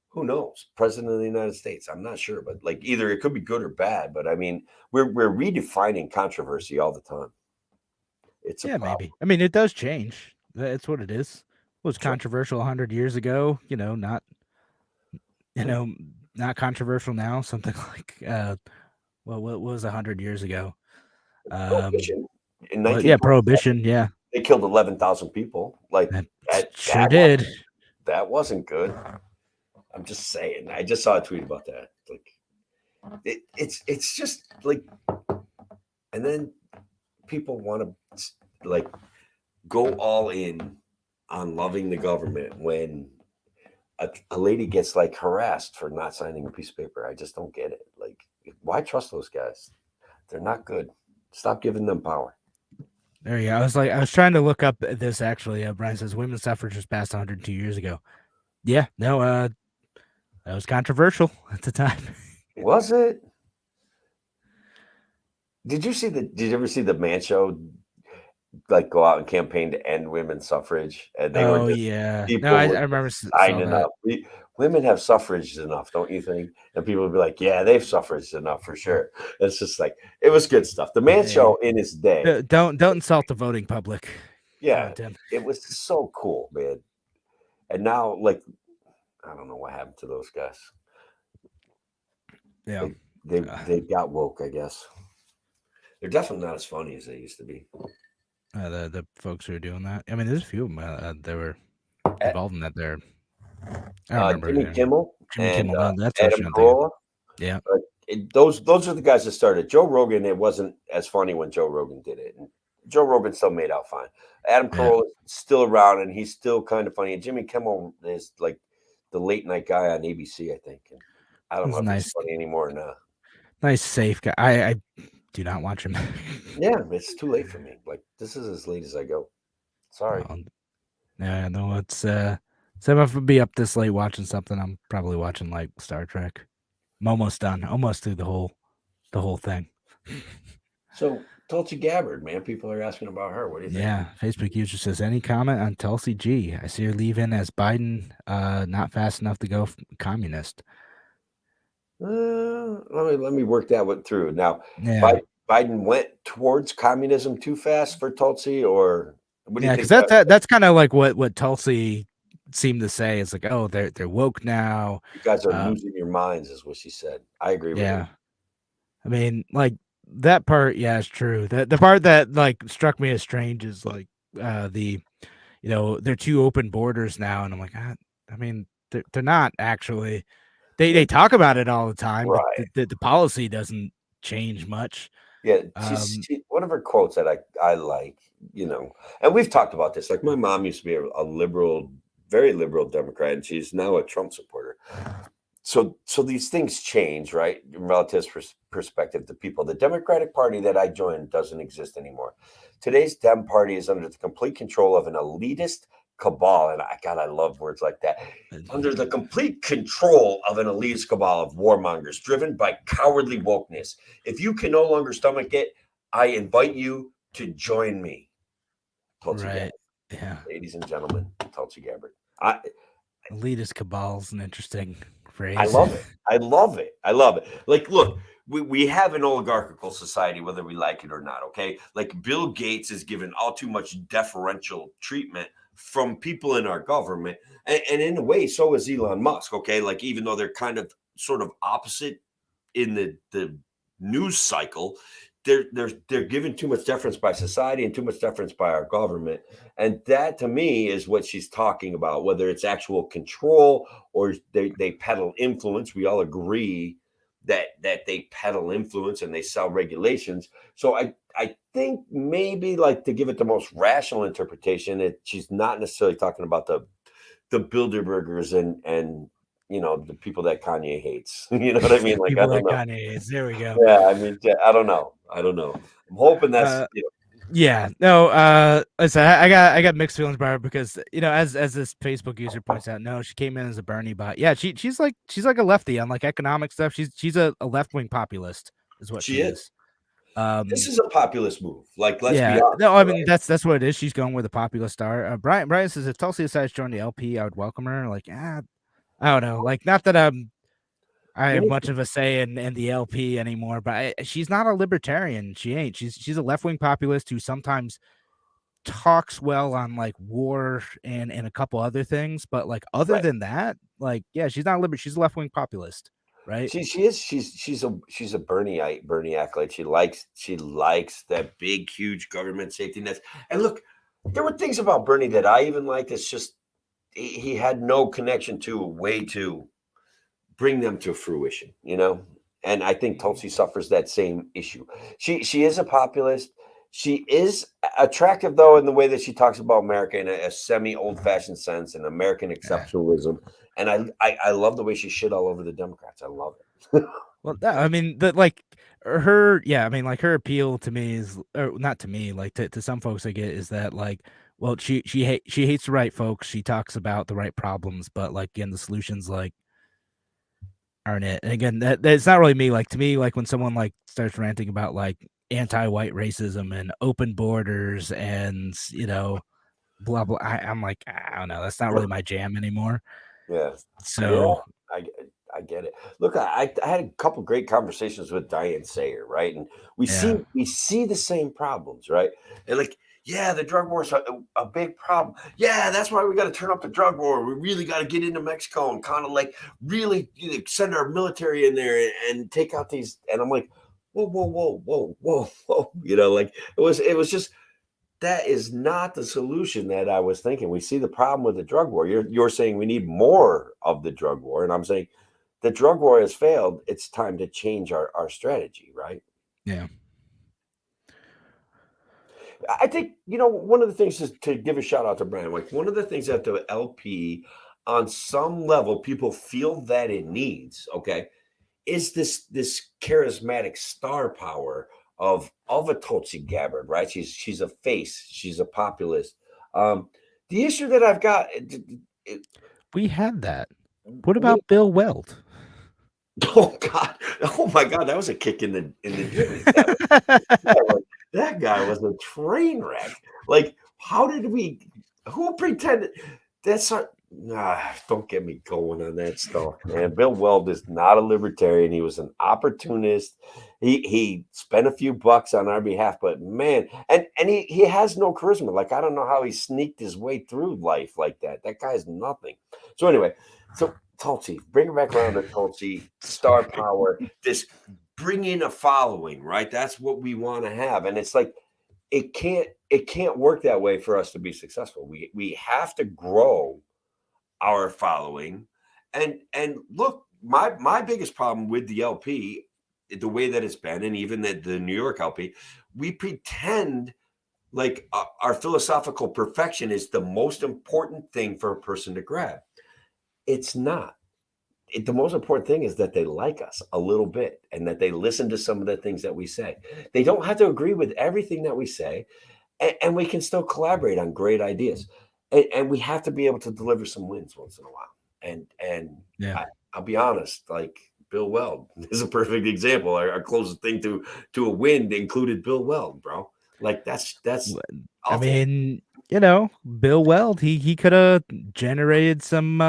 who knows? President of the United States. I'm not sure, but like either it could be good or bad. But I mean, we're redefining controversy all the time. It's maybe. I mean, it does change. That's what it is. It was controversial 100 years ago. Not controversial now. Something like what was 100 years ago? Prohibition. Prohibition. Yeah, they killed 11,000 people. Like that did. That wasn't good. I'm just saying. I just saw a tweet about that. Like, it's just like, and then people want to like go all in on loving the government when a lady gets like harassed for not signing a piece of paper. I just don't get it. Like, why trust those guys? They're not good. Stop giving them power. There you go. I was trying to look up this actually. Brian says women's suffrage was passed 102 years ago. Yeah, no, that was controversial at the time. Was it? Did you ever see the Man Show like go out and campaign to end women's suffrage? And they were I remember signing up. Women have suffrage enough, don't you think? And people would be like, yeah, they've suffraged enough for sure. It's just like, it was good stuff. The Man Show in its day. Don't insult the voting public. Yeah, it was so cool, man. And now, like, I don't know what happened to those guys. Yeah. They got woke, I guess. They're definitely not as funny as they used to be. The folks who are doing that. I mean, there's a few of them that were involved in that there. I remember Jimmy Kimmel and that's Adam Carolla. Yeah. Those are the guys that started. Joe Rogan, it wasn't as funny when Joe Rogan did it. And Joe Rogan still made out fine. Adam Carolla is still around and he's still kind of funny. And Jimmy Kimmel is like the late night guy on ABC, I think. And I don't know if he's funny anymore or not. Nice, safe guy. I do not watch him. Yeah, it's too late for me. Like, this is as late as I go. Sorry. No, it's so if I be up this late watching something, I'm probably watching like Star Trek. I'm almost done. Almost through the whole thing. So Tulsi Gabbard, man, people are asking about her. What do you think? Yeah, Facebook user says, any comment on Tulsi G? I see her leave in as Biden not fast enough to go communist. Let me work that one through. Now, Biden went towards communism too fast for Tulsi, or what do you think? Because that's kind of like what Tulsi seemed to say. It's like, oh, they're woke now. You guys are losing your minds, is what she said. I agree with you. I mean, like that part, yeah, is true. The part that like struck me as strange is like the they're two open borders now, and I'm like, I mean, they're not actually. They talk about it all the time, but Right. the policy doesn't change much. Yeah, Um, one of her quotes that I like, and we've talked about this. Like my mom used to be a liberal, very liberal Democrat, and she's now a Trump supporter. So these things change, right? In relative perspective to people. The Democratic Party that I joined doesn't exist anymore. Today's Dem Party is under the complete control of an elitist cabal, and I love words like that. Under the complete control of an elitist cabal of warmongers driven by cowardly wokeness. If you can no longer stomach it, I invite you to join me. Tulsi right. Gabbard. Yeah. Ladies and gentlemen, Tulsi Gabbard. Elitist cabal's an interesting phrase. I love it. I love it. I love it. Like, look, we have an oligarchical society, whether we like it or not. Okay. Like Bill Gates is given all too much deferential treatment from people in our government. And in a way, so is Elon Musk. Okay. Like, even though they're kind of sort of opposite in the news cycle, they're given too much deference by society and too much deference by our government. And that to me is what she's talking about, whether it's actual control or they peddle influence. We all agree that they peddle influence and they sell regulations. So I think maybe, like, to give it the most rational interpretation, she's not necessarily talking about the Bilderbergers and the people that Kanye hates. You know what I mean? Like, People I don't like know. Kanye hates. There we go. Yeah, I mean, I don't know. I'm hoping that's Yeah, no, listen, I got mixed feelings about her because as this Facebook user points out, no, she came in as a Bernie bot. Yeah, she's like a lefty on like economic stuff. She's a left wing populist, is what she is. This is a populist move. Like, let's be Yeah, honest. no, I mean right? that's what it is. She's going where the populist are. Brian says if Tulsi decides to join the LP, I would welcome her. Like, I don't know, like not that I have much of a say in the LP anymore, but she's not a libertarian. She ain't. She's a left wing populist who sometimes talks well on like war and a couple other things, but like other than that, like she's not a she's a left wing populist, right? She's a Bernie acolyte. She likes that big, huge government safety nets. And look, there were things about Bernie that I even liked. It's just he had no connection to a way to bring them to fruition, And I think Tulsi suffers that same issue. She is a populist. She is attractive, though, in the way that she talks about America in a semi old-fashioned sense and American exceptionalism. And I love the way she shit all over the Democrats. I love it. Well, I mean, like her, I mean, like her appeal to me is, or not to me, like to some folks I get is that like, well, she hates the right folks. She talks about the right problems, but like again, the solutions like aren't it. And again, that's not really me. Like to me, like when someone like starts ranting about like anti-white racism and open borders and blah blah, I'm like, I don't know, that's not really my jam anymore. Yeah. So I get it. Look, I had a couple great conversations with Diane Sayer, right? And we see the same problems, right? And like, yeah, the drug war is a big problem. Yeah, that's why we got to turn up the drug war. We really got to get into Mexico and kind of like really send our military in there and take out these. And I'm like, whoa. Like it was just, that is not the solution that I was thinking. We see the problem with the drug war. You're saying we need more of the drug war. And I'm saying the drug war has failed. It's time to change our strategy, right? Yeah. I think, one of the things is to give a shout out to Brian. Like one of the things that the LP, on some level, people feel that it needs, okay, is this charismatic star power of a Tulsi Gabbard, right? She's a face. She's a populist. The issue that I've got, we had that. What about Bill Weld? Oh God! Oh my God! That was a kick in the jimmy. That guy was a train wreck. Like, how did we? Who pretended? That's not. Don't get me going on that stuff, man. Bill Weld is not a libertarian. He was an opportunist. He spent a few bucks on our behalf, but man, and he has no charisma. Like, I don't know how he sneaked his way through life like that. That guy's nothing. So anyway, Tulsi, bring it back around to Tulsi, star power, this bring in a following, right? That's what we want to have. And it's like, it can't work that way for us to be successful. We have to grow our following. And look, my biggest problem with the LP, the way that it's been, and even the New York LP, we pretend like our philosophical perfection is the most important thing for a person to grab. It's not. The most important thing is that they like us a little bit and that they listen to some of the things that we say. They don't have to agree with everything that we say, and we can still collaborate on great ideas. And we have to be able to deliver some wins once in a while. And Yeah. I'll be honest, like Bill Weld is a perfect example. Our closest thing to a win included Bill Weld, bro. Like that's. I mean, you know, Bill Weld, he could have generated some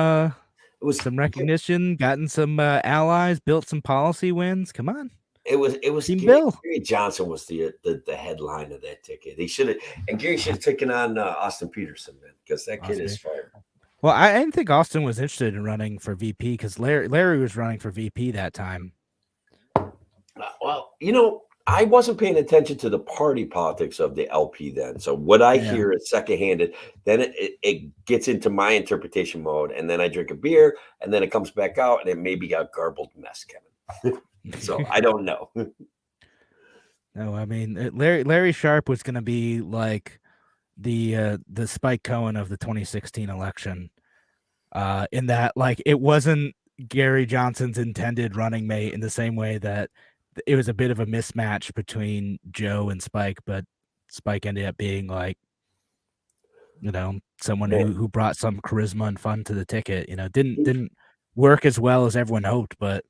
recognition, gotten some allies, built some policy wins. Come on. It was Team Gary, Bill. Gary Johnson was the headline of that ticket. He should have, and Gary should have taken on Austin Peterson, man, because that kid is fire. Well, I didn't think Austin was interested in running for VP because Larry was running for VP that time. Well, you know, I wasn't paying attention to the party politics of the LP then. So what I hear is secondhanded. Then it gets into my interpretation mode, and then I drink a beer, and then it comes back out, and it maybe got garbled mess, Kevin. So I don't know. No, I mean Larry Sharp was going to be like the Spike Cohen of the 2016 election, in that like it wasn't Gary Johnson's intended running mate in the same way that it was a bit of a mismatch between Joe and Spike, but Spike ended up being like, you know, someone who brought some charisma and fun to the ticket. You know, didn't work as well as everyone hoped, but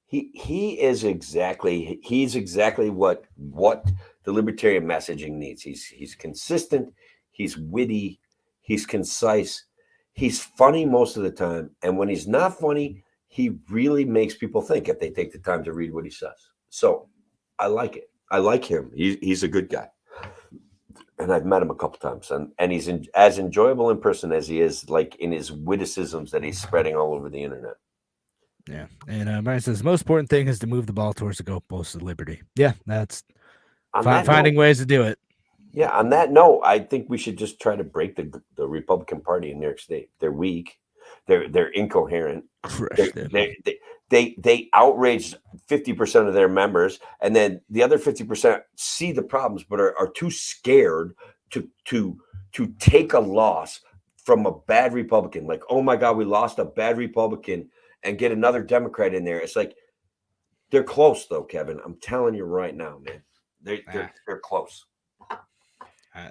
he's exactly what the libertarian messaging needs. He's consistent, he's witty, he's concise, he's funny most of the time, and when he's not funny, he really makes people think if they take the time to read what he says. So I like it. I like him. He's a good guy. And I've met him a couple times, and he's as enjoyable in person as he is like in his witticisms that he's spreading all over the internet. Yeah. And Brian says, the most important thing is to move the ball towards the goalpost of liberty. Yeah, that's finding ways to do it. Yeah. On that note, I think we should just try to break the Republican Party in New York State. They're weak. They're incoherent. They outraged 50% of their members, and then the other 50% see the problems, but are too scared to take a loss from a bad Republican. Like, oh my God, we lost a bad Republican, and get another Democrat in there. It's like they're close, though, Kevin. I'm telling you right now, man. They're close.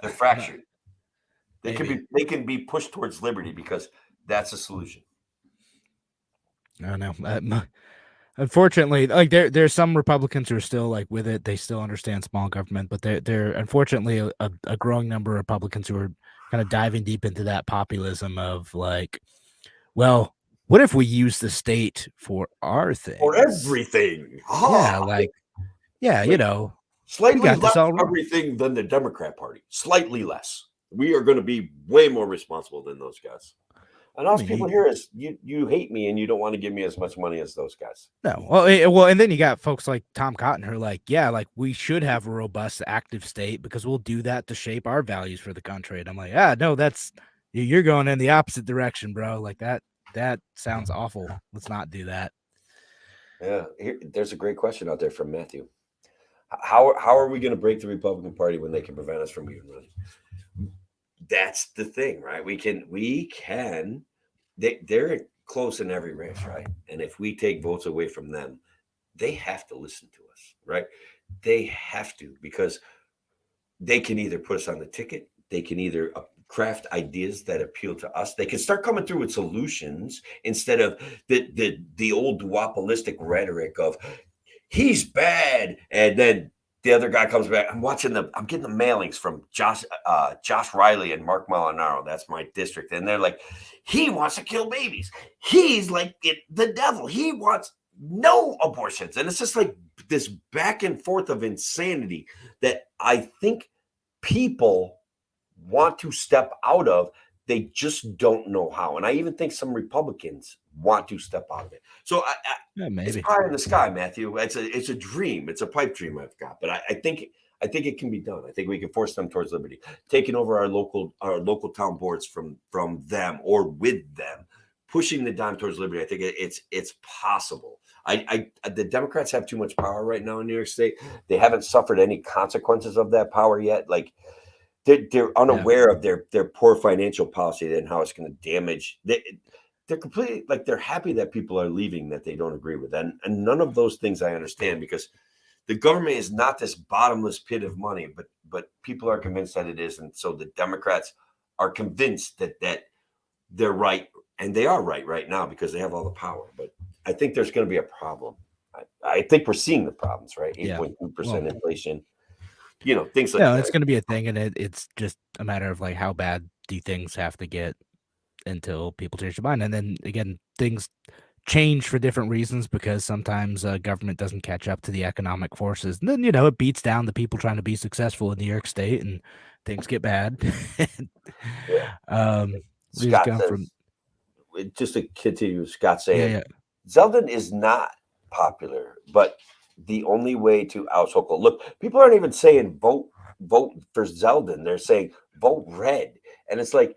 They're fractured. They can be pushed towards liberty because that's a solution. I don't know. Unfortunately, like there's some Republicans who are still like with it. They still understand small government, but they're unfortunately a growing number of Republicans who are kind of diving deep into that populism of like, well, what if we use the state for our thing? For everything. Yeah, like, yeah, you know. Slightly less everything than the Democrat Party. Slightly less. We are going to be way more responsible than those guys. And all people hear is you hate me and you don't want to give me as much money as those guys. No. Well, and then you got folks like Tom Cotton who are like, yeah, like we should have a robust, active state because we'll do that to shape our values for the country. And I'm like, no, you're going in the opposite direction, bro. Like that sounds awful. Let's not do that. Yeah. There's a great question out there from Matthew. How are we going to break the Republican Party when they can prevent us from even running? That's the thing, right? They're close in every race, right? And if we take votes away from them, they have to listen to us, right? They have to, because they can either put us on the ticket, they can either craft ideas that appeal to us, they can start coming through with solutions instead of the old duopolistic rhetoric of he's bad, and then the other guy comes back. I'm getting the mailings from Josh Riley and Mark Molinaro. That's my district. And they're like, he wants to kill babies. He's like the devil. He wants no abortions. And it's just like this back and forth of insanity that I think people want to step out of. They just don't know how. And I even think some Republicans want to step out of it. So Yeah, it's maybe. pie in the sky, Matthew. It's a dream. It's a pipe dream I've got, but I think it can be done. I think we can force them towards liberty, taking over our local town boards from them or with them, pushing the dime towards liberty. I think it's possible. The Democrats have too much power right now in New York State. They haven't suffered any consequences of that power yet. Like they're unaware of their poor financial policy and how it's going to damage. They're completely like they're happy that people are leaving that they don't agree with, and none of those things I understand because the government is not this bottomless pit of money, but people are convinced that it is, and so the Democrats are convinced that they're right, and they are right now because they have all the power. But I think there's going to be a problem. I think we're seeing the problems, right? 8.2% inflation, things like that. It's going to be a thing, and it's just a matter of like how bad do things have to get until people change their mind, and then again things change for different reasons because sometimes government doesn't catch up to the economic forces, and then it beats down the people trying to be successful in New York State, and things get bad. Scott says, just to continue, Scott saying, Zeldin is not popular, but the only way to out Sokol. Look, people aren't even saying vote for Zeldin. They're saying vote red, and it's like,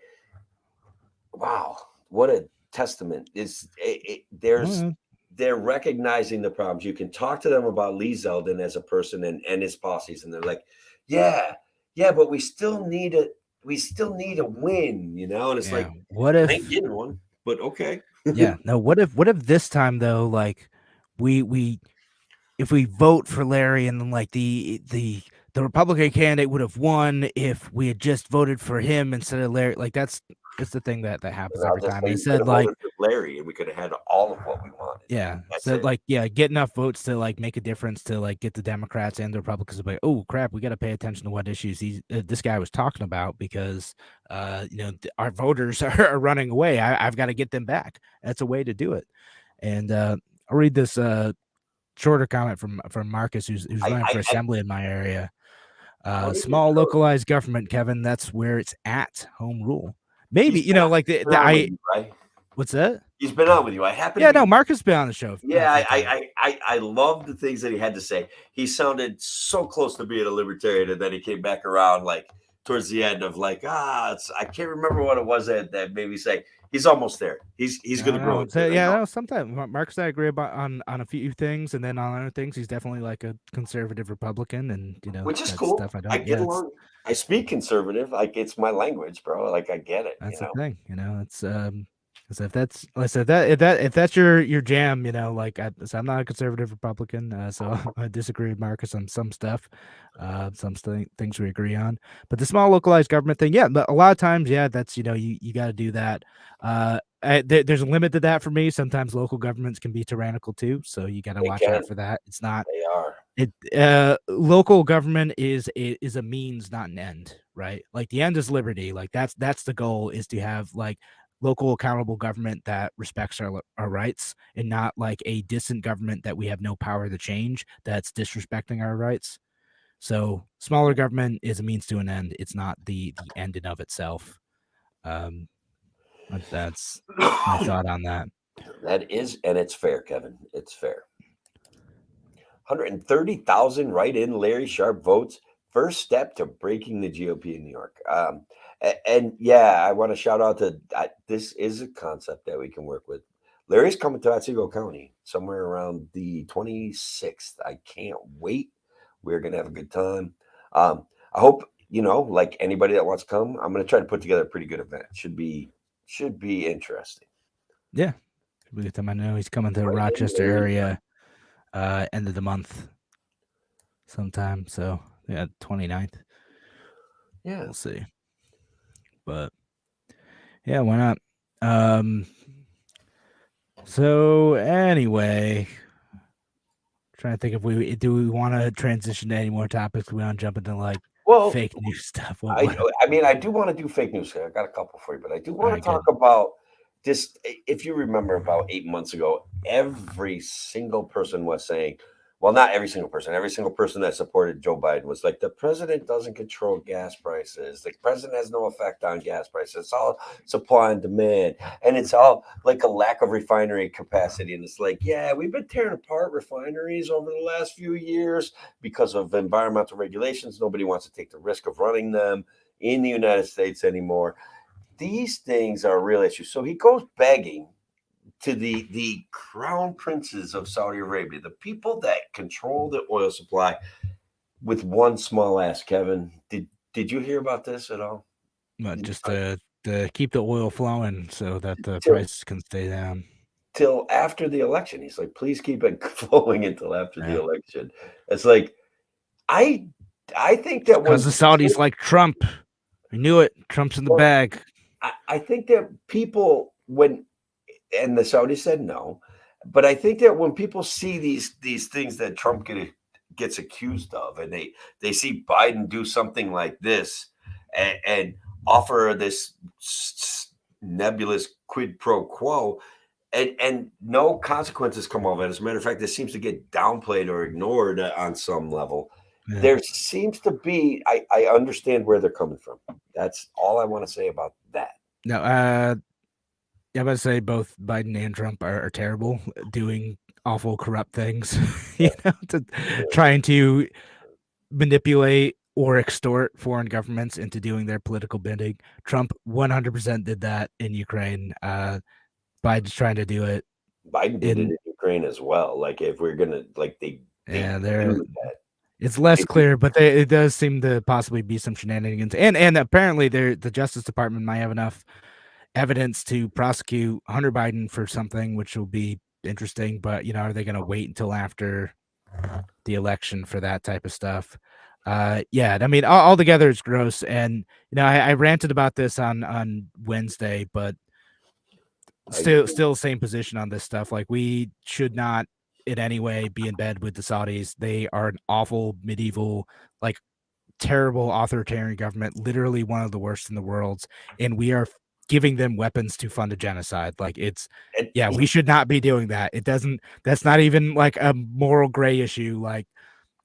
wow, what a testament is. They're recognizing the problems. You can talk to them about Lee Zeldin as a person and his posses, and they're like, yeah, but we still need a win, and it's like, what if I ain't getting one, but okay. What if this time though, like if we vote for Larry and then like the Republican candidate would have won if we had just voted for him instead of Larry. Like it's the thing that happens every time. They said like Larry, and we could have had all of what we wanted. Yeah. So like, get enough votes to like make a difference to like get the Democrats and the Republicans to be like, oh crap, we got to pay attention to what issues this guy was talking about because our voters are running away. I've got to get them back. That's a way to do it. And I'll read this shorter comment from Marcus, who's running for assembly in my area. Small localized government, Kevin. That's where it's at. Home rule. Maybe what's that? He's been on with you. Marcus has been on the show. Yeah, I love the things that he had to say. He sounded so close to being a libertarian, and then he came back around like towards the end of like, I can't remember what it was that made me say he's almost there. He's going to grow. Sometimes Marcus and I agree about on a few things, and then on other things, he's definitely like a conservative Republican, and which is cool. Stuff I get along. I speak conservative, like it's my language, bro. Like I get it. That's the thing, it's so if that's your jam, so I'm not a conservative Republican, so I disagree with Marcus on some stuff, things we agree on, but the small localized government thing, but a lot of times, that's you got to do that. There's a limit to that for me. Sometimes local governments can be tyrannical too, so you got to watch out for that. It's not. They are. Local government is a means, not an end, right? Like the end is liberty. Like that's the goal, is to have like local accountable government that respects our rights, and not like a distant government that we have no power to change that's disrespecting our rights. So smaller government is a means to an end. It's not the end in of itself. That's my thought on that. That is, and it's fair, Kevin. It's fair. 130,000 write-in Larry Sharpe votes. First step to breaking the GOP in New York. And I want to shout out to this is a concept that we can work with. Larry's coming to Otsego County somewhere around the 26th. I can't wait. We're going to have a good time. I hope, like anybody that wants to come, I'm going to try to put together a pretty good event. Should be interesting. Yeah. Should be a good time. I know he's coming to the Rochester area end of the month sometime. So 29th. Yeah. We'll see. But why not? So anyway, trying to think if we want to transition to any more topics. We want to jump into like fake news stuff. I mean, I do want to do fake news. I got a couple for you, but I do want to talk about this. If you remember about 8 months ago, every single person was saying, well, not every single person. Every single person that supported Joe Biden was like, the president doesn't control gas prices. The president has no effect on gas prices. It's all supply and demand. And it's all like a lack of refinery capacity. And it's like, yeah, we've been tearing apart refineries over the last few years because of environmental regulations. Nobody wants to take the risk of running them in the United States anymore. These things are a real issue. So he goes begging to the crown princes of Saudi Arabia, the people that control the oil supply, with one small ask. Kevin, did you hear about this at all? Just to keep the oil flowing so that the price can stay down till after the election. He's like, please keep it flowing until after the election. It's like, I think that because the Saudis like Trump. We knew it. Trump's in the bag. I think that people, and the Saudis said no, but I think that when people see these things that Trump gets accused of, and they see Biden do something like this and offer this nebulous quid pro quo, and no consequences come of it. As a matter of fact, this seems to get downplayed or ignored on some level. Yeah. There seems to be, I understand where they're coming from. That's all I want to say about that. No, I'm about to say both Biden and Trump are terrible, doing awful, corrupt things, trying to manipulate or extort foreign governments into doing their political bidding. Trump 100% did that in Ukraine. Biden's trying to do it. Biden did it in Ukraine as well. Like, if we're gonna, like, it's less clear, but it does seem to possibly be some shenanigans. And apparently the Justice Department might have enough evidence to prosecute Hunter Biden for something, which will be interesting. But, are they going to wait until after the election for that type of stuff? Yeah, I mean, altogether it's gross. And, I ranted about this on Wednesday, but still same position on this stuff. Like, we should not in any way be in bed with the Saudis. They are an awful, medieval, like, terrible authoritarian government, literally one of the worst in the world, and we are giving them weapons to fund a genocide. Like, we should not be doing that. That's not even like a moral gray issue. Like,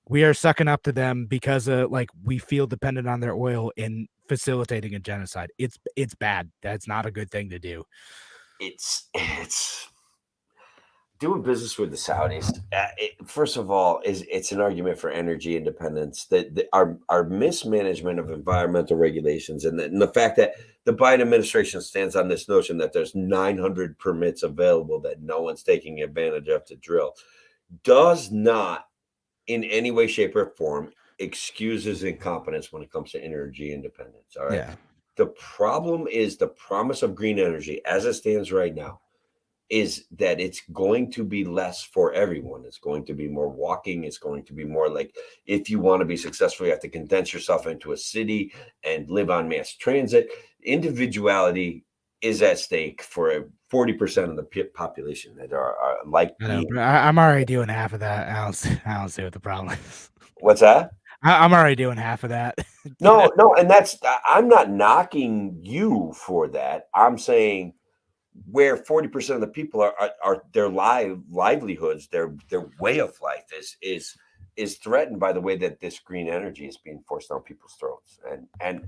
we are sucking up to them because we feel dependent on their oil in facilitating a genocide. It's bad. That's not a good thing to do. It's doing business with the Saudis. First of all, it's an argument for energy independence. That our mismanagement of environmental regulations, and the fact that the Biden administration stands on this notion that there's 900 permits available that no one's taking advantage of to drill, does not in any way, shape, or form excuses incompetence when it comes to energy independence. All right. Yeah. The problem is the promise of green energy as it stands right now is that it's going to be less for everyone. It's going to be more walking. It's going to be more like, if you want to be successful, you have to condense yourself into a city and live on mass transit. Individuality is at stake for 40% of the population that are like. I'm already doing half of that. I don't see what the problem is. What's that? I'm already doing half of that. No, and I'm not knocking you for that. I'm saying where 40% of the people are their livelihoods, their way of life is threatened by the way that this green energy is being forced down people's throats. And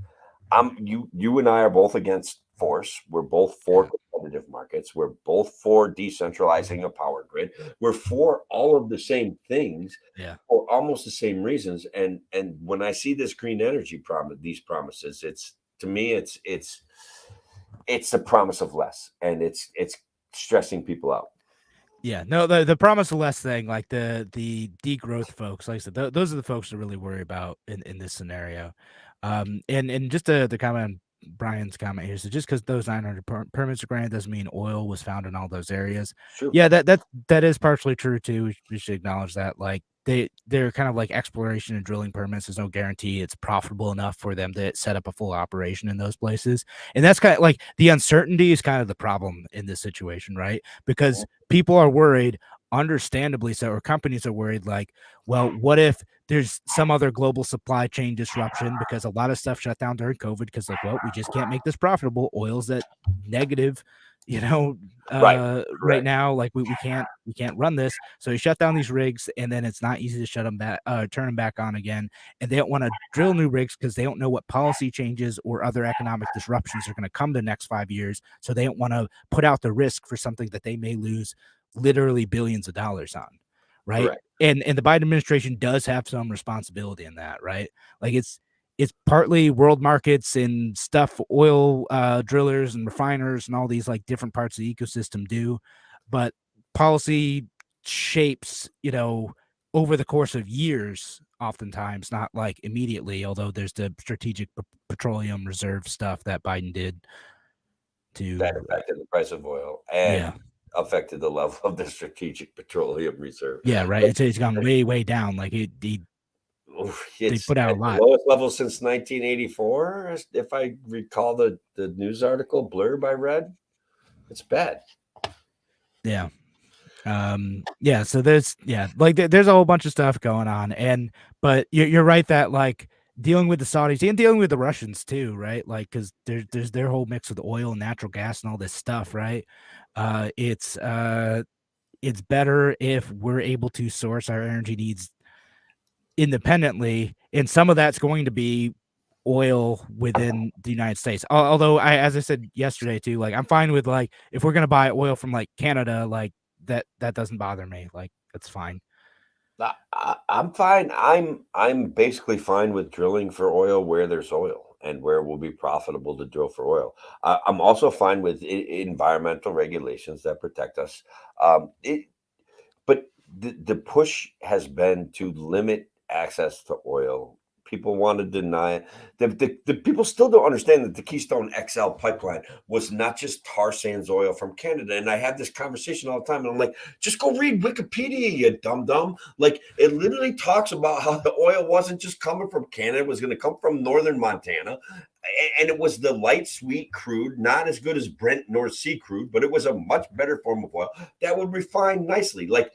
you and I are both against force. We're both for competitive markets. We're both for decentralizing a power grid. We're for all of the same things for almost the same reasons. And when I see this green energy these promises, it's, to me, it's the promise of less, and it's stressing people out. Yeah, no, the promise of less thing, like the degrowth folks, like I said, those are the folks to really worry about in this scenario. And just to comment on Brian's comment here, so just because those 900 permits are granted doesn't mean oil was found in all those areas. True. Yeah, that is partially true too. We should acknowledge that. Like, they're kind of like exploration and drilling permits. There's no guarantee it's profitable enough for them to set up a full operation in those places. And that's kind of like the uncertainty is kind of the problem in this situation, right? Because people are worried, understandably so, or companies are worried, like, well, what if there's some other global supply chain disruption because a lot of stuff shut down during COVID because, like, well, we just can't make this profitable. Oil's at negative Right. right now, like we can't run this. So he shut down these rigs, and then it's not easy to shut them back, turn them back on again. And they don't want to drill new rigs because they don't know what policy changes or other economic disruptions are going to come the next 5 years. So they don't want to put out the risk for something that they may lose literally billions of dollars on. Right. Correct. And the Biden administration does have some responsibility in that, right? Like it's partly world markets and stuff, oil drillers and refiners and all these like different parts of the ecosystem do, but policy shapes, over the course of years, oftentimes, not like immediately, although there's the strategic petroleum reserve stuff that Biden did to That affected the price of oil and affected the level of the strategic petroleum reserve. Yeah, right. It's gone way, way down. Like they put out a lot. The lowest level since 1984, if I recall the news article blurb I read. It's bad. Yeah. So there's there's a whole bunch of stuff going on, but you're right that like dealing with the Saudis and dealing with the Russians too, right? Like because there's their whole mix with oil and natural gas and all this stuff, right? It's better if we're able to source our energy needs independently, and some of that's going to be oil within the United States. Although as I said yesterday too, like I'm fine with like if we're gonna buy oil from like Canada, like that doesn't bother me. Like that's fine. I'm fine. I'm basically fine with drilling for oil where there's oil and where it will be profitable to drill for oil. I'm also fine with environmental regulations that protect us. But the push has been to limit access to oil. People want to deny it. The people still don't understand that the Keystone XL pipeline was not just tar sands oil from Canada. And I have this conversation all the time. And I'm like, just go read Wikipedia, you dumb. Like it literally talks about how the oil wasn't just coming from Canada. It was going to come from northern Montana. And it was the light, sweet crude, not as good as Brent North Sea crude, but it was a much better form of oil that would refine nicely. Like,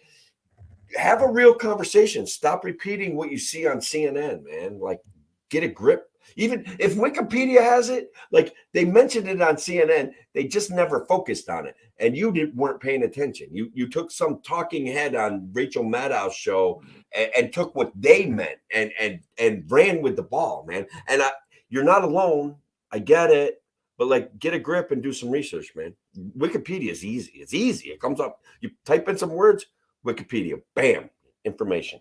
have a real conversation. Stop repeating what you see on CNN, man. Like, get a grip. Even if Wikipedia has it, like they mentioned it on CNN, they just never focused on it. And you weren't paying attention. You took some talking head on Rachel Maddow's show and took what they meant and ran with the ball, man. And you're not alone. I get it. But like, get a grip and do some research, man. Wikipedia is easy. It's easy. It comes up. You type in some words. Wikipedia, bam, information.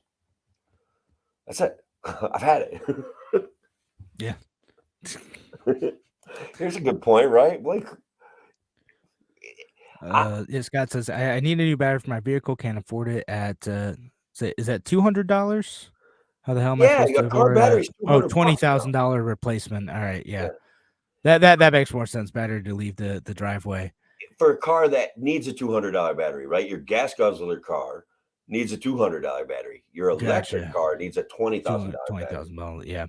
That's it. I've had it. Yeah. Here's a good point, right? Blake? Scott says, I need a new battery for my vehicle. Can't afford it at, is that $200? How the hell am I supposed to afford batteries? $20,000 replacement. All right. Yeah. That makes more sense. Better to leave the driveway. For a car that needs a $200 battery, right? Your gas guzzler car needs a $200 battery. Your electric car needs a $20,000 $20,000.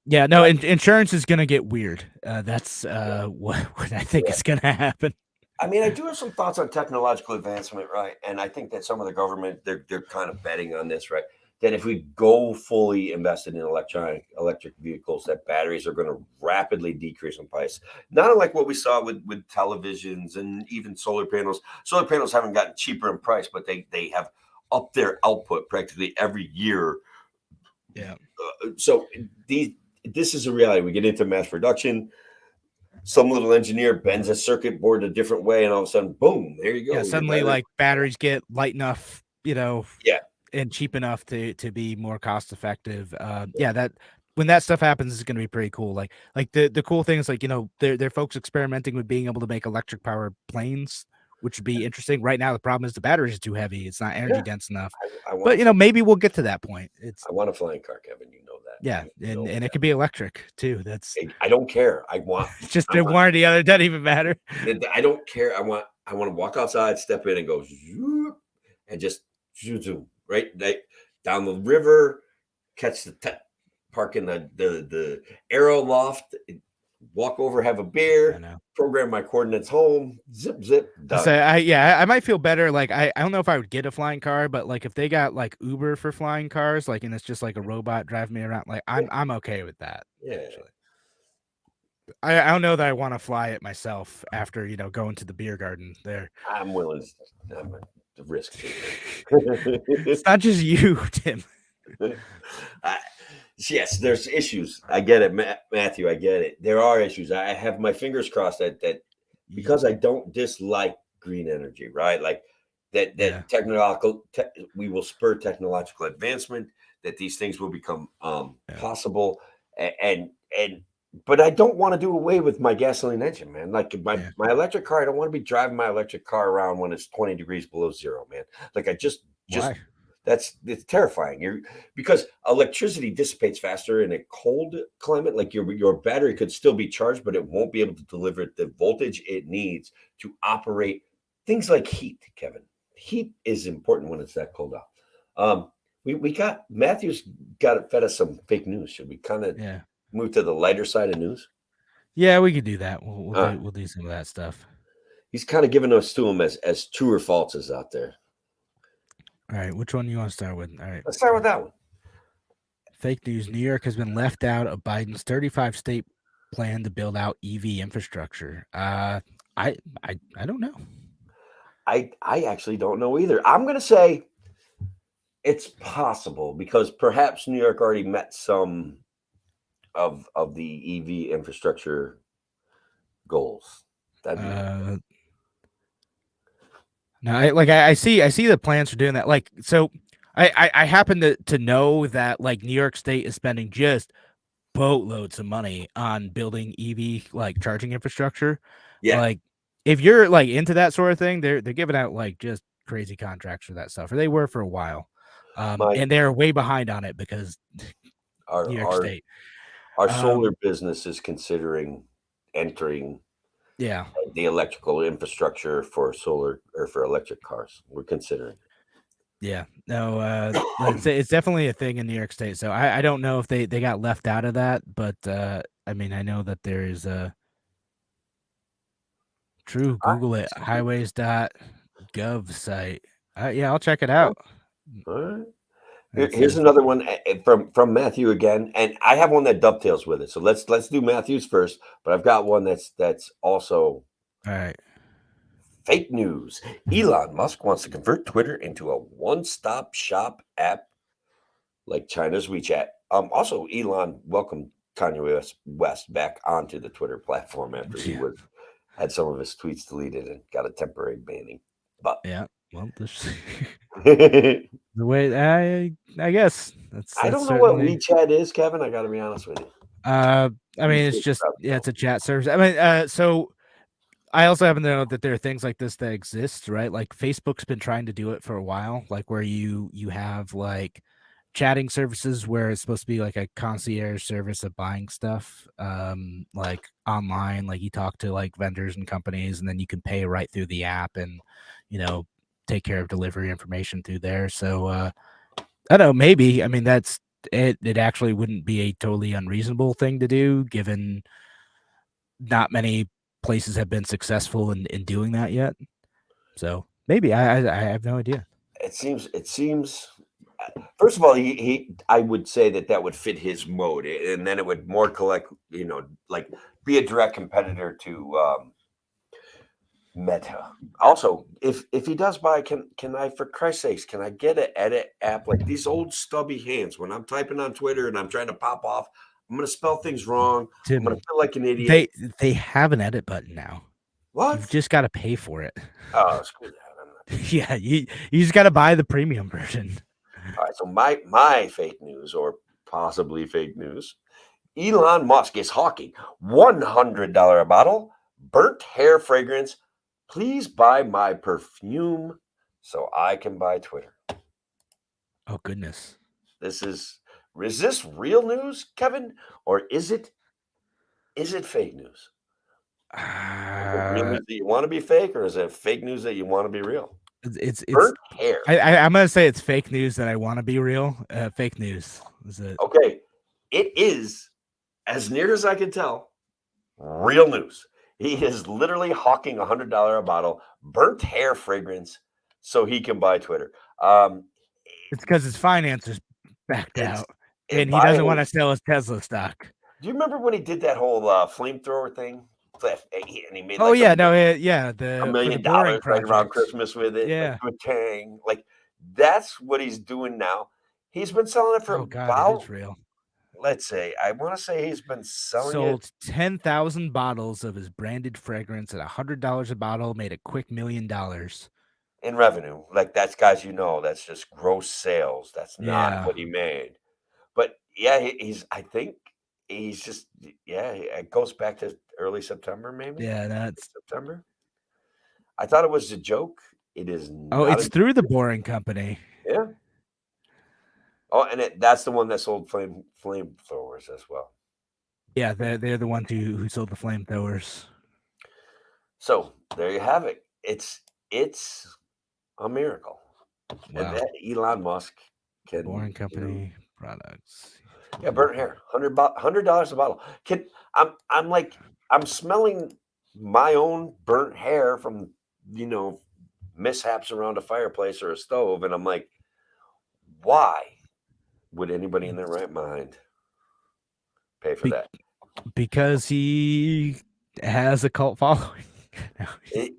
Yeah. No, insurance is going to get weird. That's what I think is going to happen. I mean, I do have some thoughts on technological advancement, right? And I think that some of the government, they're kind of betting on this, right? That if we go fully invested in electric vehicles, that batteries are going to rapidly decrease in price. Not unlike what we saw with televisions and even solar panels. Solar panels haven't gotten cheaper in price, but they have upped their output practically every year. Yeah. So this is a reality. We get into mass production. Some little engineer bends a circuit board a different way, and all of a sudden, boom, there you go. Yeah, suddenly like batteries get light enough, and cheap enough to be more cost effective. That when that stuff happens, it's going to be pretty cool. Like the cool thing is like, they're folks experimenting with being able to make electric powered planes, which would be interesting. Right now, the problem is the batteries are too heavy. It's not energy dense enough. But maybe we'll get to that point. I want a flying car, Kevin. You know that. Yeah, and it could be electric too. That's I don't care. I want just one or the other. Doesn't even matter. I don't care. I want to walk outside, step in, and go and just zoom. Right down the river, catch park in the aero loft, walk over, have a beer, program my coordinates home, zip, done. So I might feel better. Like I don't know if I would get a flying car, but like if they got like Uber for flying cars, like and it's just like a robot driving me around, like I'm okay with that. Yeah. Actually. I don't know that I want to fly it myself after going to the beer garden there. I'm willing to risk it. It's not just you, Tim. Yes, there's issues. I get it, Matthew. I get it. There are issues. I have my fingers crossed that because I don't dislike green energy, right? Like that we will spur technological advancement. That these things will become possible, and but I don't want to do away with my gasoline engine, man. Like my electric car, I don't want to be driving my electric car around when it's 20 degrees below zero, man. Like I just Why? it's terrifying. Because electricity dissipates faster in a cold climate. Like your battery could still be charged, but it won't be able to deliver the voltage it needs to operate things like heat, Kevin. Heat is important when it's that cold out. We got Matthew's fed us some fake news. Should we kind of move to the lighter side of news? Yeah, we could do that. We'll do some of that stuff. He's kind of giving us to him as true or falses out there. All right, which one do you want to start with? All right, let's start with that one. Fake news. New York has been left out of Biden's 35 state plan to build out EV infrastructure. I don't know. I actually don't know either. I'm going to say it's possible because perhaps New York already met some of the EV infrastructure goals. No, I see the plans for doing that. Like, so I happen to know that like New York State is spending just boatloads of money on building EV like charging infrastructure. Yeah. Like if you're like into that sort of thing, they're giving out like just crazy contracts for that stuff, or they were for a while. And they're way behind on it because New York State. Our solar business is considering entering the electrical infrastructure for solar or for electric cars. We're considering. Yeah, no, it's definitely a thing in New York State. So I don't know if they got left out of that, but I mean, I know that there is a true Google it highways.gov site. Yeah, I'll check it out. All right. Here's another one from Matthew again, and I have one that dovetails with it. So let's do Matthew's first, but I've got one that's also all right. Fake news. Elon Musk wants to convert Twitter into a one-stop shop app like China's WeChat. Also, Elon welcomed Kanye West back onto the Twitter platform after he had some of his tweets deleted and got a temporary banning. But yeah, well, the way I guess that's I don't know what WeChat is, Kevin. I got to be honest with you. I mean, it's just it's a chat service. I mean, so I also happen to know that there are things like this that exist, right? Like Facebook's been trying to do it for a while, like where you have like chatting services where it's supposed to be like a concierge service of buying stuff, like online, like you talk to like vendors and companies, and then you can pay right through the app and take care of delivery information through there. So I don't know, maybe, I mean, that's it. It actually wouldn't be a totally unreasonable thing to do, given not many places have been successful in doing that yet. So maybe I have no idea. It seems first of all, I would say that would fit his mode, and then it would more collect, like be a direct competitor to Meta. Also, if he does buy, can I, for Christ's sakes, can I get an edit app? Like these old stubby hands when I'm typing on Twitter and I'm trying to pop off, I'm going to spell things wrong. Tim, I'm going to feel like an idiot. They have an edit button now. What? You've just got to pay for it. Oh, screw that. Yeah, you just got to buy the premium version. All right, so my fake news, or possibly fake news, Elon Musk is hawking $100 a bottle, burnt hair fragrance. Please buy my perfume so I can buy Twitter. Oh, goodness. Is this real news, Kevin? Or is it fake news? Is it real news that you want to be fake, or is it fake news that you want to be real? It's burnt hair. I'm going to say it's fake news that I want to be real. Fake news. Is it? Okay. It is, as near as I can tell, real news. He is literally hawking $100 a bottle, burnt hair fragrance, so he can buy Twitter. It's because his finances backed out, and he doesn't want to sell his Tesla stock. Do you remember when he did that whole flamethrower thing? And he made Oh like yeah, $1 the million boring right around project. Christmas with it, Yeah. like Tang. Like that's what he's doing now. He's been selling it for Oh god, it is real. let's say, I want to say he's been selling it Sold 10,000 bottles of his branded fragrance at $100 a bottle, made a quick $1 million. in revenue. Like that's guys, that's just gross sales. That's not Yeah. what he made. But yeah, he's. I think he's just. Yeah, it goes back to early September, maybe Yeah, that's September. I thought it was a joke. It is oh, not. it's through the Boring Company. Yeah. Oh, and that's the one that sold flamethrowers as well. Yeah, they're the ones who sold the flamethrowers. So there you have it. It's a miracle. Wow. And that Elon Musk can Boring Company products. Yeah, burnt hair, $100 a bottle. I'm smelling my own burnt hair from mishaps around a fireplace or a stove, and I'm like, why would anybody in their right mind pay for that? Because he has a cult following. It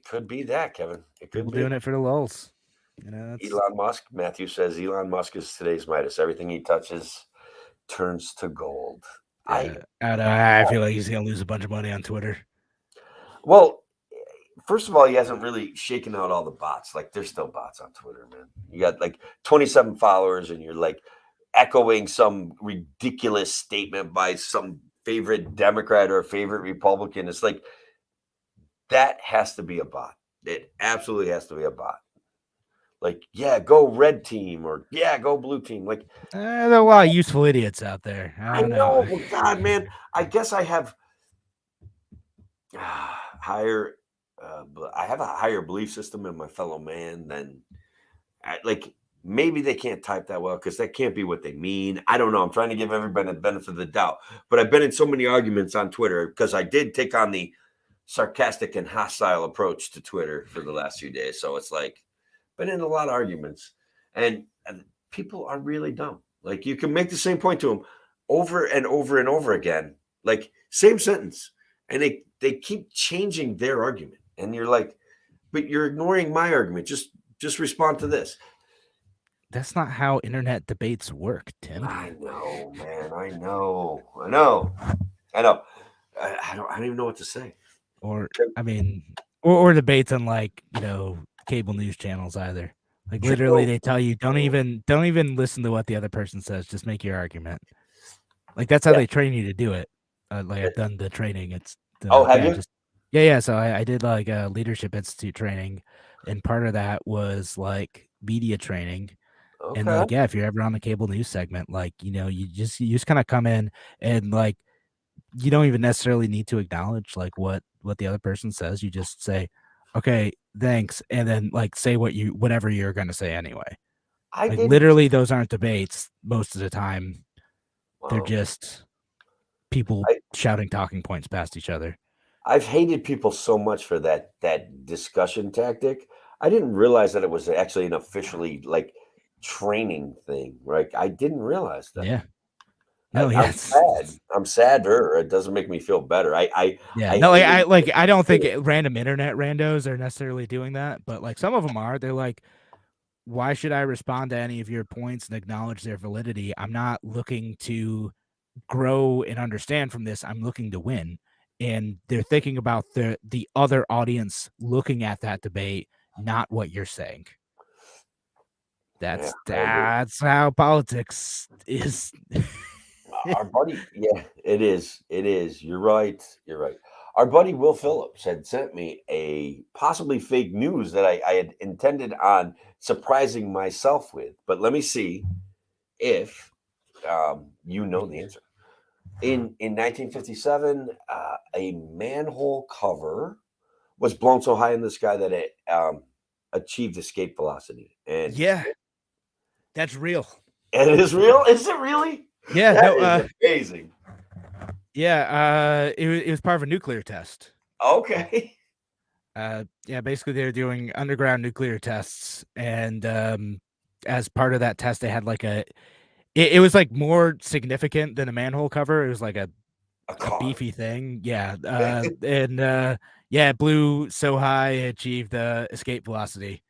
could be that, Kevin. It could People be doing it for the lulz. Elon Musk. Matthew says Elon Musk is today's Midas. Everything he touches turns to gold. Yeah, I feel like he's gonna lose a bunch of money on Twitter. Well, first of all, he hasn't really shaken out all the bots. Like, there's still bots on Twitter, man. You got like 27 followers, and you're like echoing some ridiculous statement by some favorite Democrat or favorite Republican. It's like that has to be a bot. It absolutely has to be a bot. Like, yeah, go red team, or yeah, go blue team. Like, there are a lot of useful idiots out there. I know. But God, man, I guess I have higher. I have a higher belief system in my fellow man than like maybe they can't type that well because that can't be what they mean. I don't know. I'm trying to give everybody the benefit of the doubt, but I've been in so many arguments on Twitter because I did take on the sarcastic and hostile approach to Twitter for the last few days. So it's like been in a lot of arguments, and people are really dumb. Like you can make the same point to them over and over and over again, like same sentence, and they keep changing their argument, and you're like, but you're ignoring my argument. Just respond to this. That's not how internet debates work, Tim. I know, man. I know. I don't even know what to say. Or I mean, or debates on like cable news channels either. Like literally, they tell you don't even listen to what the other person says. Just make your argument. Like that's how they train you to do it. Like I've done the training. It's have you? Yeah. So I did like a Leadership Institute training, and part of that was like media training. Okay. And like, yeah, if you're ever on the cable news segment, like you just kind of come in and like you don't even necessarily need to acknowledge like what the other person says. You just say, okay, thanks, and then like say whatever you're going to say anyway. Literally, those aren't debates most of the time. Wow. They're just people shouting talking points past each other. I've hated people so much for that discussion tactic. I didn't realize that it was actually an officially like training thing. Right? I didn't realize that. Yeah. No, I'm sadder. It doesn't make me feel better. I don't think random internet randos are necessarily doing that, but like some of them are. They're like, why should I respond to any of your points and acknowledge their validity? I'm not looking to grow and understand from this. I'm looking to win. And they're thinking about the other audience looking at that debate, not what you're saying. That's how politics is. Our buddy, it is. You're right. Our buddy Will Phillips had sent me a possibly fake news that I had intended on surprising myself with. But let me see if you know the answer. In 1957, a manhole cover was blown so high in the sky that it achieved escape velocity. And that's real. And it is real? Is it really? Yeah, that is amazing. Yeah, it was part of a nuclear test. Okay. Basically they were doing underground nuclear tests, and as part of that test, they had like it was like more significant than a manhole cover. It was like a car. beefy thing. Yeah. Yeah, it blew so high it achieved escape velocity.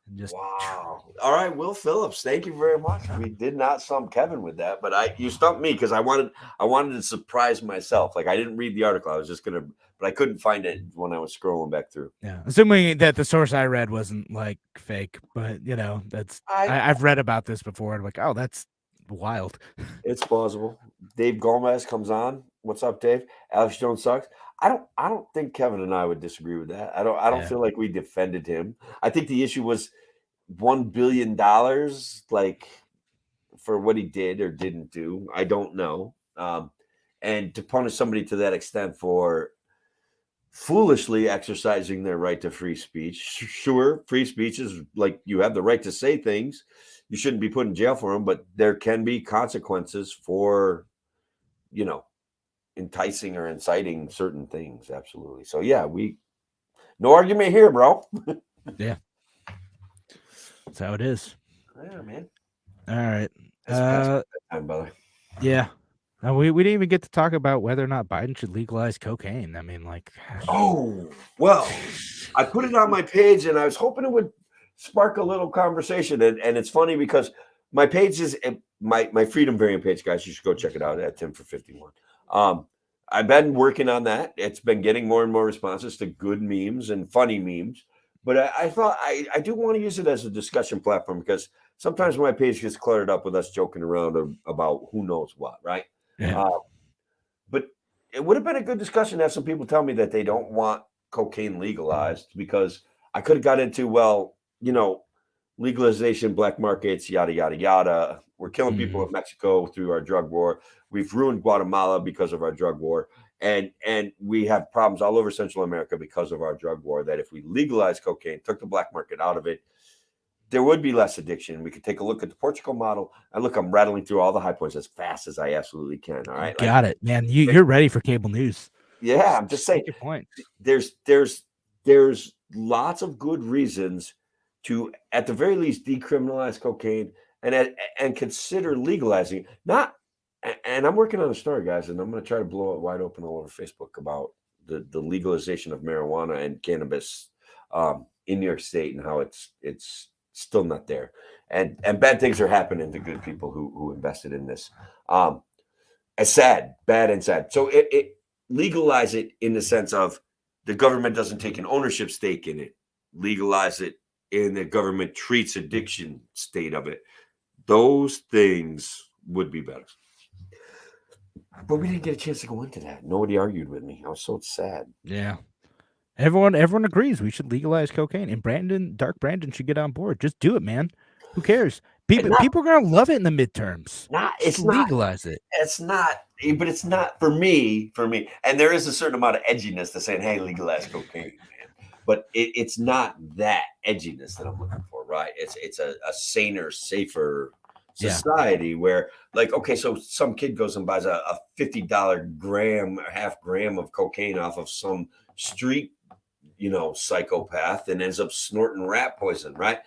And just Wow. All right, Will Phillips, thank you very much. We did not stump Kevin with that, but you stumped me because I wanted to surprise myself. Like I didn't read the article. I was just gonna, but I couldn't find it when I was scrolling back through. Yeah. Assuming that the source I read wasn't like fake, but that's I've read about this before. I'm like, oh, that's wild. It's plausible. Dave Gomez comes on. What's up, Dave? Alex Jones sucks. I don't think Kevin and I would disagree with that. I don't feel like we defended him. I think the issue was $1 billion, like for what he did or didn't do. I don't know. And to punish somebody to that extent for foolishly exercising their right to free speech. Sure, free speech is like you have the right to say things. You shouldn't be put in jail for them, but there can be consequences for, enticing or inciting certain things. Absolutely. So yeah, no argument here, bro. Yeah. That's how it is. Yeah, man. All right. Time, brother. Yeah. We didn't even get to talk about whether or not Biden should legalize cocaine. I mean, like, oh, well, I put it on my page and I was hoping it would spark a little conversation. And it's funny because my page is my Freedom Variant page, guys. You should go check it out at Tim for 51. I've been working on that. It's been getting more and more responses to good memes and funny memes. But I thought I do want to use it as a discussion platform because sometimes my page gets cluttered up with us joking around about who knows what, right? Yeah. But it would have been a good discussion to have some people tell me that they don't want cocaine legalized because I could have got into, legalization, black markets, yada, yada, yada. We're killing people in Mexico through our drug war. We've ruined Guatemala because of our drug war. And we have problems all over Central America because of our drug war, that if we legalize cocaine, took the black market out of it, there would be less addiction. We could take a look at the Portugal model. And look, I'm rattling through all the high points as fast as I absolutely can. All right. Got it, man. You're ready for cable news. Yeah. I'm just saying. Make your point. There's lots of good reasons to, at the very least, decriminalize cocaine and consider legalizing. And I'm working on a story, guys, and I'm going to try to blow it wide open all over Facebook about the legalization of marijuana and cannabis in New York State and how it's still not there. And bad things are happening to good people who invested in this. It's sad, bad and sad. So it legalize it in the sense of the government doesn't take an ownership stake in it. Legalize it and the government treats addiction state of it. Those things would be better. But we didn't get a chance to go into that. Nobody argued with me. I was so sad. Yeah. Everyone agrees we should legalize cocaine, and Dark Brandon should get on board. Just do it, man. Who cares? People are gonna love it in the midterms. Legalize it. It's not, but it's not for me. And there is a certain amount of edginess to saying, "Hey, legalize cocaine, man." But it's not that edginess that I'm looking for, right? It's a saner, safer society where, like, okay, so some kid goes and buys a $50 gram or half gram of cocaine off of some street, psychopath and ends up snorting rat poison, right?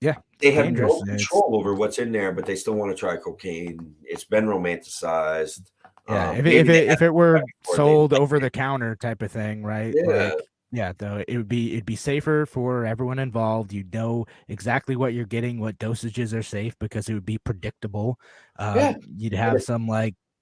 Yeah. They have no control over what's in there, but they still want to try cocaine. It's been romanticized. Yeah. If it were sold over the counter type of thing, right? Yeah. Though it'd be safer for everyone involved. You know exactly what you're getting, what dosages are safe because it would be predictable. You'd have some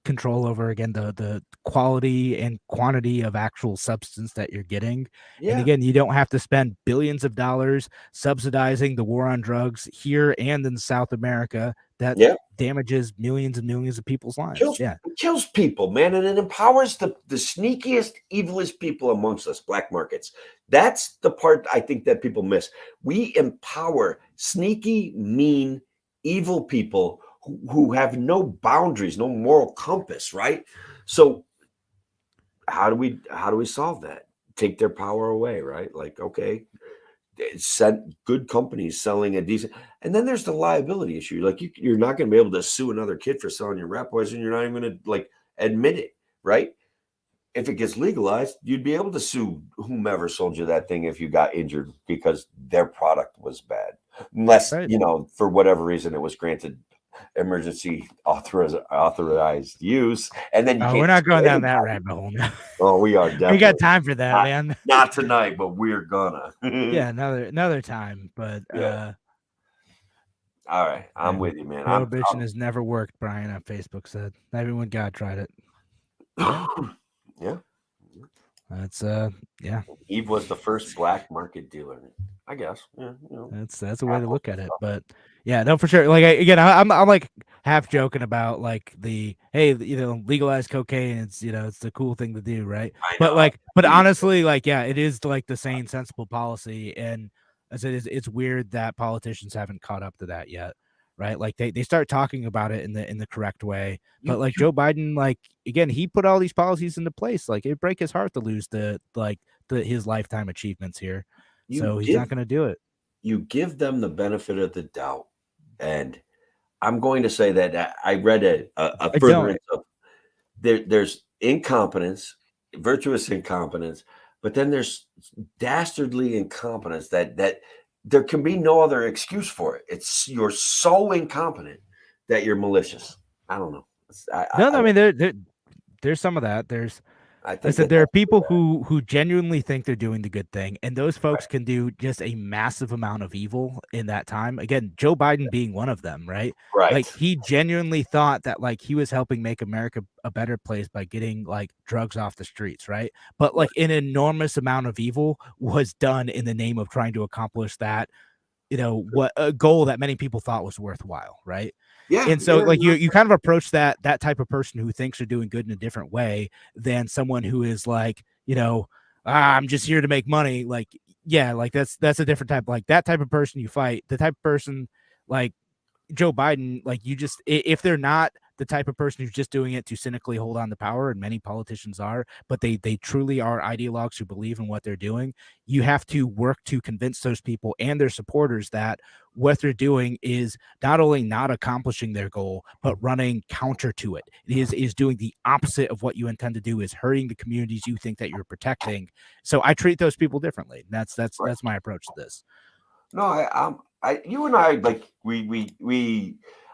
control over, again, the quality and quantity of actual substance that you're getting. And again, you don't have to spend billions of dollars subsidizing the war on drugs here and in South America that damages millions and millions of people's lives. It kills people, man, and it empowers the sneakiest, evilest people amongst us, black markets. That's the part I think that people miss. We empower sneaky, mean, evil people who have no boundaries, no moral compass, right? So how do we solve that? Take their power away, right? Like, okay, send good companies selling a decent, and then there's the liability issue. Like, you're not going to be able to sue another kid for selling your rat poison. You're not even going to admit it, right? If it gets legalized, you'd be able to sue whomever sold you that thing if you got injured because their product was bad, unless for whatever reason it was granted emergency authorized use, and then you we're not going down that rabbit hole now. Oh, we are definitely. We got time for that, man. Not tonight, but we're gonna. Yeah, another time. But all right, I'm with you, man. Prohibition has never worked, Brian on Facebook said. Not even when God tried it. Yeah. That's yeah. Eve was the first black market dealer, I guess. Yeah, that's a way to look at it. But yeah, no, for sure. Like I'm like half joking about like the hey, legalize cocaine. It's it's the cool thing to do, right? But honestly, like it is like the sane, sensible policy. And as it is, it's weird that politicians haven't caught up to that yet. Right, like they start talking about it in the correct way, but like Joe Biden, like again, he put all these policies into place. Like it'd break his heart to lose his lifetime achievements here, so he's not going to do it. You give them the benefit of the doubt, and I'm going to say that I read a furtherance of there's incompetence, virtuous incompetence, but then there's dastardly incompetence that. There can be no other excuse for it. You're so incompetent that you're malicious. I don't know. I mean, there's some of that. I said there are people who genuinely think they're doing the good thing, and those folks can do just a massive amount of evil in that time. Again, Joe Biden being one of them, right? Right. Like he genuinely thought that like he was helping make America a better place by getting like drugs off the streets, right? But like an enormous amount of evil was done in the name of trying to accomplish that, what a goal that many people thought was worthwhile, right? Yeah. And so you kind of approach that type of person who thinks they're doing good in a different way than someone who is like, I'm just here to make money. Like, yeah, like that's a different type. Like that type of person you fight, the type of person like Joe Biden, like if they're not the type of person who's just doing it to cynically hold on to power, and many politicians are, but they truly are ideologues who believe in what they're doing, you have to work to convince those people and their supporters that what they're doing is not only not accomplishing their goal, but running counter to it. It is doing the opposite of what you intend to do, is hurting the communities you think that you're protecting. So I treat those people differently. That's my approach to this. No, you and I, like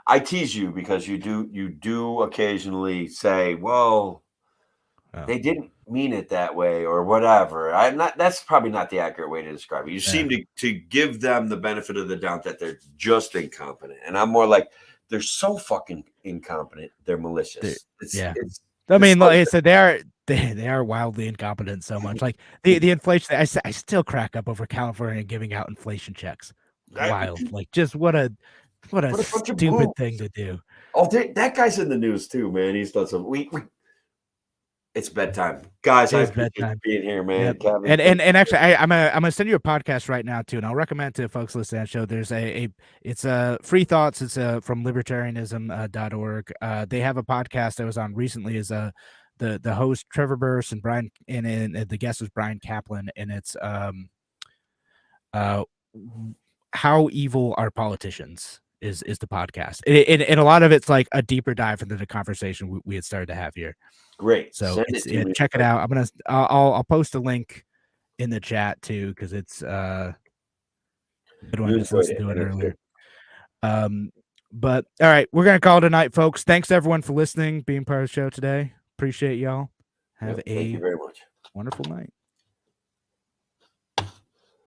I tease you because you do occasionally say, well, they didn't mean it that way or whatever. That's probably not the accurate way to describe it. You seem to give them the benefit of the doubt that they're just incompetent. And I'm more like, they're so fucking incompetent, they're malicious. I mean, like I said, they are wildly incompetent so much. Like the inflation, I still crack up over California giving out inflation checks. Wild. Like just what a stupid thing to do. Oh, that guy's in the news too, man. He's done some. It's bedtime, guys. I appreciate being here, man. Yep. And actually, I'm gonna send you a podcast right now too, and I'll recommend to folks listening to that show. There's it's Free Thoughts. It's from libertarianism.org. They have a podcast that was on recently. Is the host Trevor Burrus and Brian and the guest was Brian Kaplan, and it's How Evil Are Politicians is the podcast, and a lot of it's like a deeper dive into the conversation we had started to have here. Great. So check it out. I'll post a link in the chat too, because it's good one. Just listened to it earlier. But all right, we're gonna call it a night, folks. Thanks everyone for listening, being part of the show today. Appreciate y'all. Have thank you very much. Wonderful night.